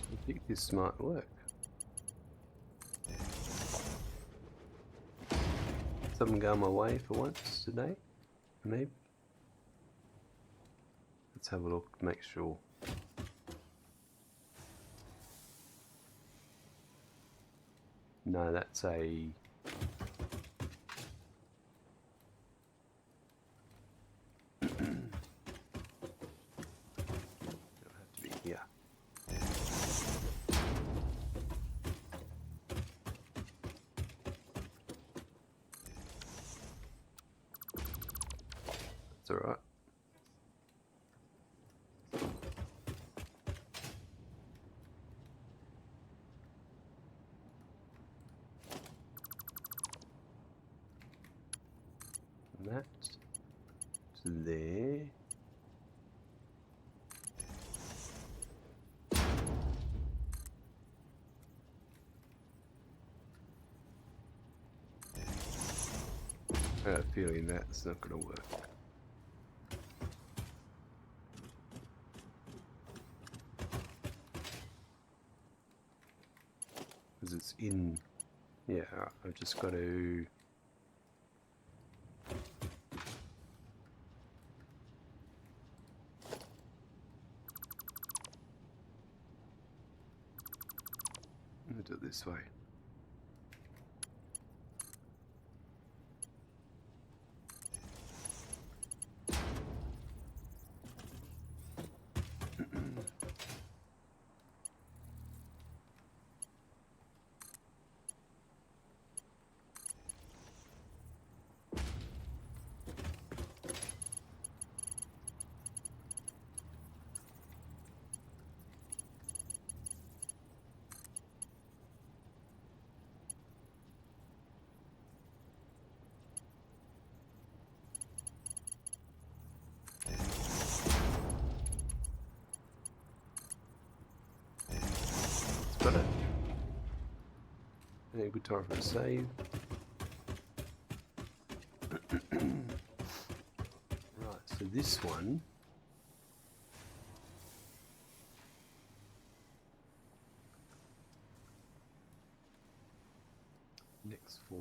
I think this might work. Something going my way for once today, maybe. Let's have a look, make sure. No, that's a... It'll have to be here. That's alright. That to there. I have a feeling that's not going to work. Because it's in... Yeah, I've just got to... I'm going to do it this way. Got it. Yeah, good time for a save. Right, so this one. Next 4.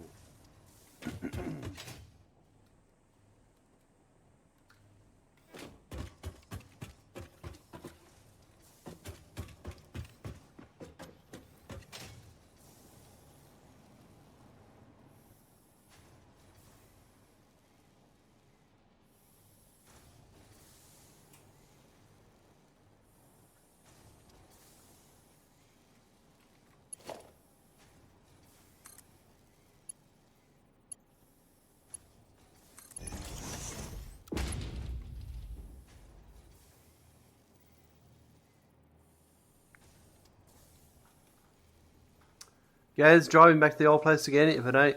Guys, driving back to the old place again. If I don't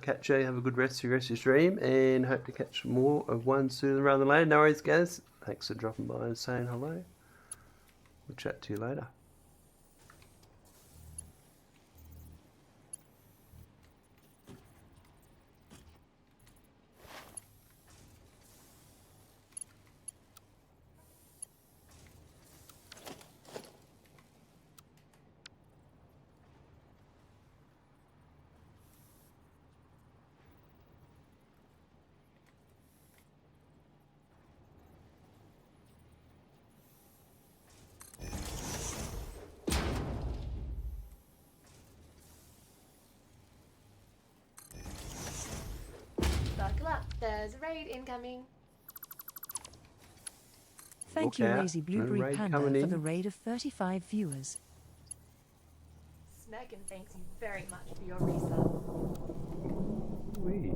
catch you, have a good rest of your stream, and hope to catch more of one sooner rather than later. No worries, guys. Thanks for dropping by and saying hello. We'll chat to you later. Buckle up, there's a raid incoming. Thank Look you, out. Lazy New Blueberry raid Panda, coming for the in. raid of 35 viewers. Smegan thanks you very much for your resub. Wee.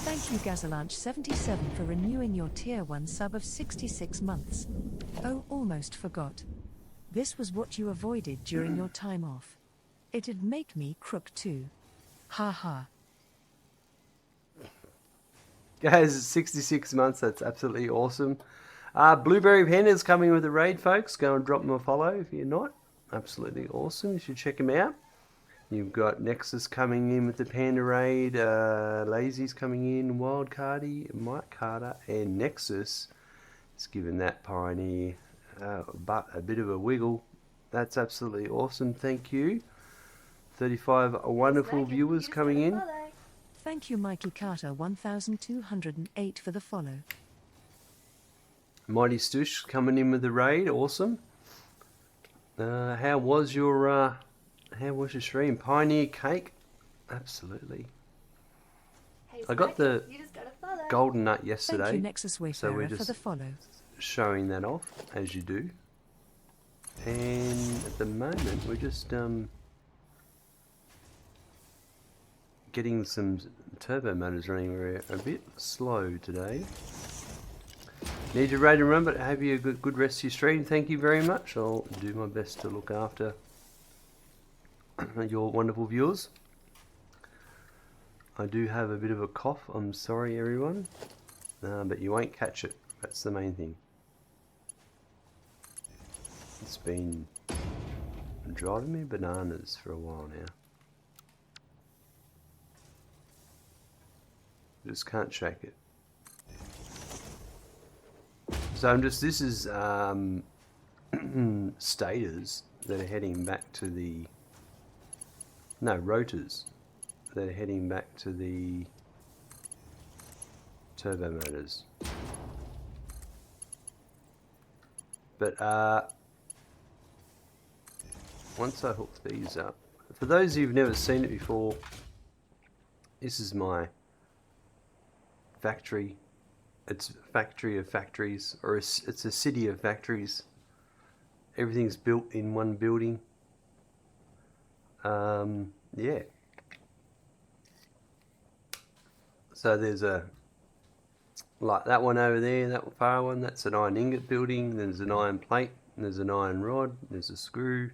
Thank you, Gazalanch77, for renewing your Tier 1 sub of 66 months. Oh, almost forgot. This was what you avoided during your time off. It'd make me crook too. Ha ha. Guys, 66 months, that's absolutely awesome. Blueberry Panda's coming with a raid, folks. Go and drop them a follow if you're not. Absolutely awesome. You should check him out. You've got Nexus coming in with the Panda raid. Lazy's coming in. Wild Cardi, Mike Carter, and Nexus is giving that Pioneer but a bit of a wiggle. That's absolutely awesome. Thank you. 35 wonderful Smegan, viewers you just coming got a in. follow. Thank you, Mikey Carter 1208 for the follow. Mighty Stoosh coming in with the raid. Awesome. How was your stream? Pioneer Cake? Absolutely. Hey, I got Smegan, the you just got a follow. golden nut Thank you, yesterday, Nexus so Wayfarer, we're for just the follow. showing that off as you do. And at the moment we're just getting some turbo motors running. We're a bit slow today. Need to raid and run, but have you a good rest of your stream. Thank you very much. I'll do my best to look after your wonderful viewers. I do have a bit of a cough. I'm sorry, everyone, but you won't catch it. That's the main thing. It's been driving me bananas for a while now. Just can't shake it. So this is Stators that are heading back to the, no, Rotors that are heading back to the turbo motors. But once I hook these up, for those who've never seen it before, this is my factory. It's a factory of factories, or it's a city of factories. Everything's built in one building. Yeah. So there's like that one over there, that far one, that's an iron ingot building. There's an iron plate, and there's an iron rod, there's a screw.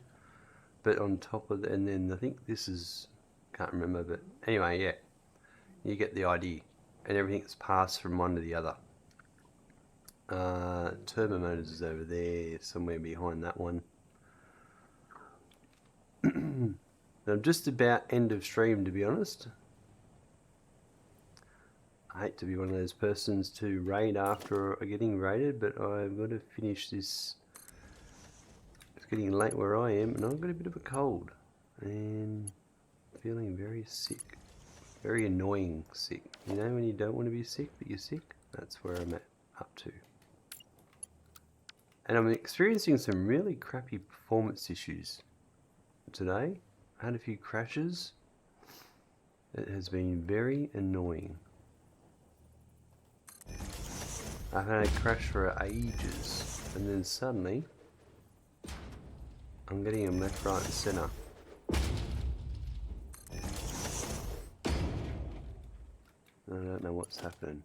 But on top of and then I think this is, can't remember, but anyway, yeah. You get the idea. And everything's passed from one to the other. Turbo motors is over there, somewhere behind that one. I'm just about end of stream, to be honest. I hate to be one of those persons to raid after getting raided, but I've got to finish this. It's getting late where I am, and I've got a bit of a cold. And feeling very sick. Very annoying sick. You know when you don't want to be sick, but you're sick? That's where I'm up to. And I'm experiencing some really crappy performance issues today. I had a few crashes. It has been very annoying. I've had a crash for ages, and then suddenly I'm getting them left, right and centre. I don't know what's happening.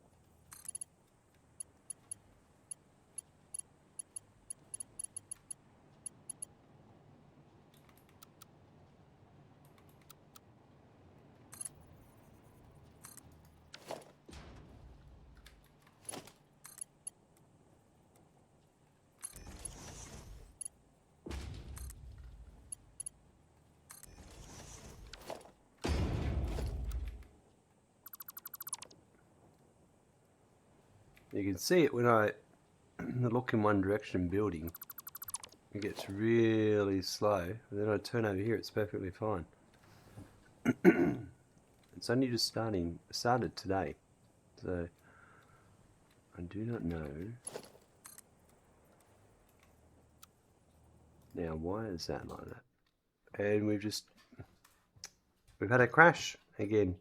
You can see it when I look in one direction building. It gets really slow. And then I turn over here, it's perfectly fine. It's only just started today. So I do not know. Now why is that like that? And we've had a crash again.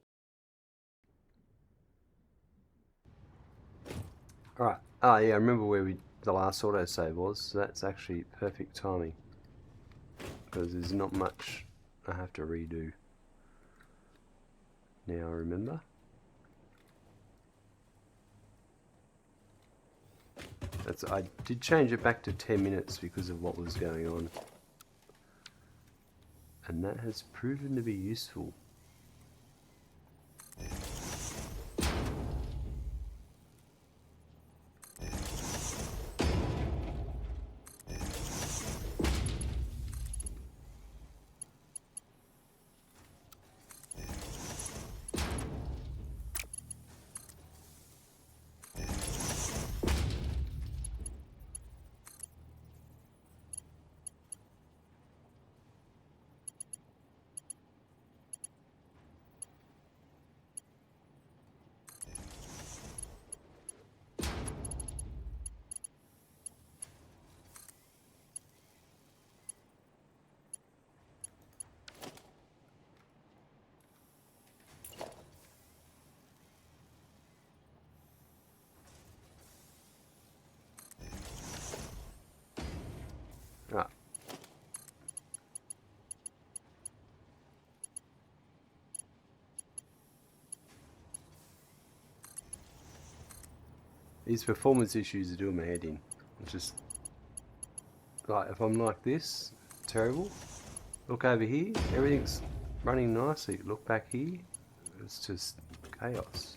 Alright. Oh yeah, I remember where we the last autosave was, so that's actually perfect timing. Because there's not much I have to redo. Now I remember. I did change it back to 10 minutes because of what was going on. And that has proven to be useful. Right. These performance issues are doing my head in. It's just like if I'm like this, terrible. Look over here, everything's running nicely. Look back here, it's just chaos.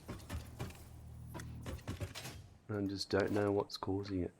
I just don't know what's causing it.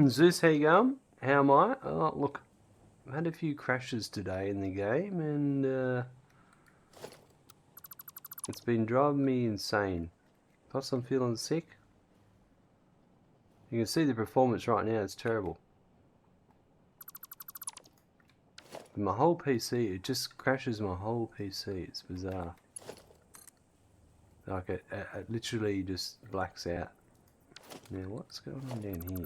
Zeus, how you going? How am I? Oh, look, I've had a few crashes today in the game, and it's been driving me insane. Plus, I'm feeling sick. You can see the performance right now, it's terrible. My whole PC, it just crashes my whole PC, it's bizarre. Like, it literally just blacks out. Now, what's going on down here?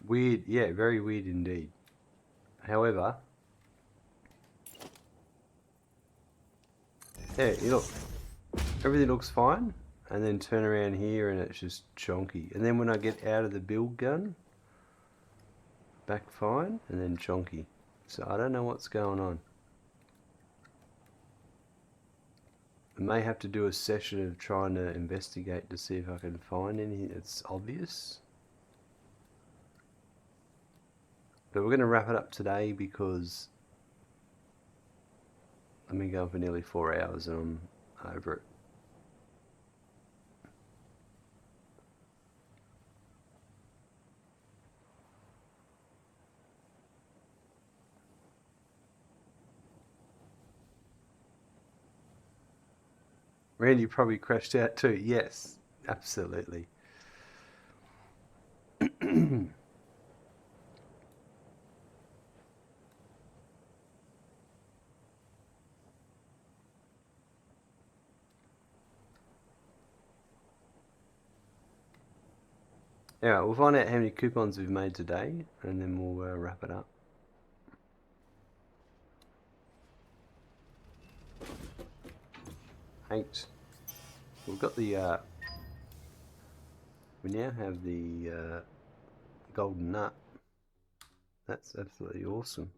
Weird, yeah, very weird indeed. However, yeah, you look, everything looks fine, and then turn around here and it's just chonky. And then when I get out of the build gun, back fine, and then chonky. So I don't know what's going on. I may have to do a session of trying to investigate to see if I can find anything that's obvious. But we're going to wrap it up today because I've been going for nearly 4 hours and I'm over it. Randy probably crashed out too. Yes, absolutely. Alright, we'll find out how many coupons we've made today and then we'll wrap it up. 8. We've got the we now have the golden nut. That's absolutely awesome.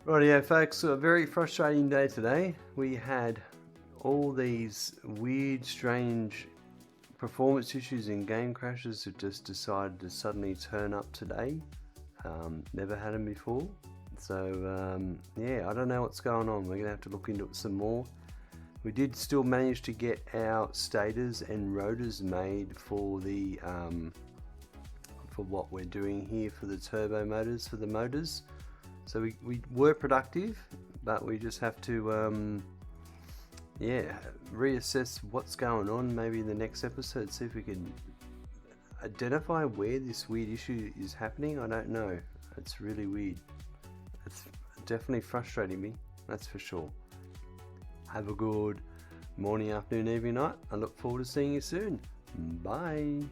Rightio folks, so a very frustrating day today. We had all these weird, strange performance issues and game crashes that just decided to suddenly turn up today. Never had them before. So yeah, I don't know what's going on. We're gonna have to look into it some more. We did still manage to get our stators and rotors made for the for what we're doing here for the turbo motors for the motors. So we were productive, but we just have to yeah, reassess what's going on maybe in the next episode, see if we can identify where this weird issue is happening. I don't know. It's really weird. It's definitely frustrating me, that's for sure. Have a good morning, afternoon, evening, night. I look forward to seeing you soon. Bye.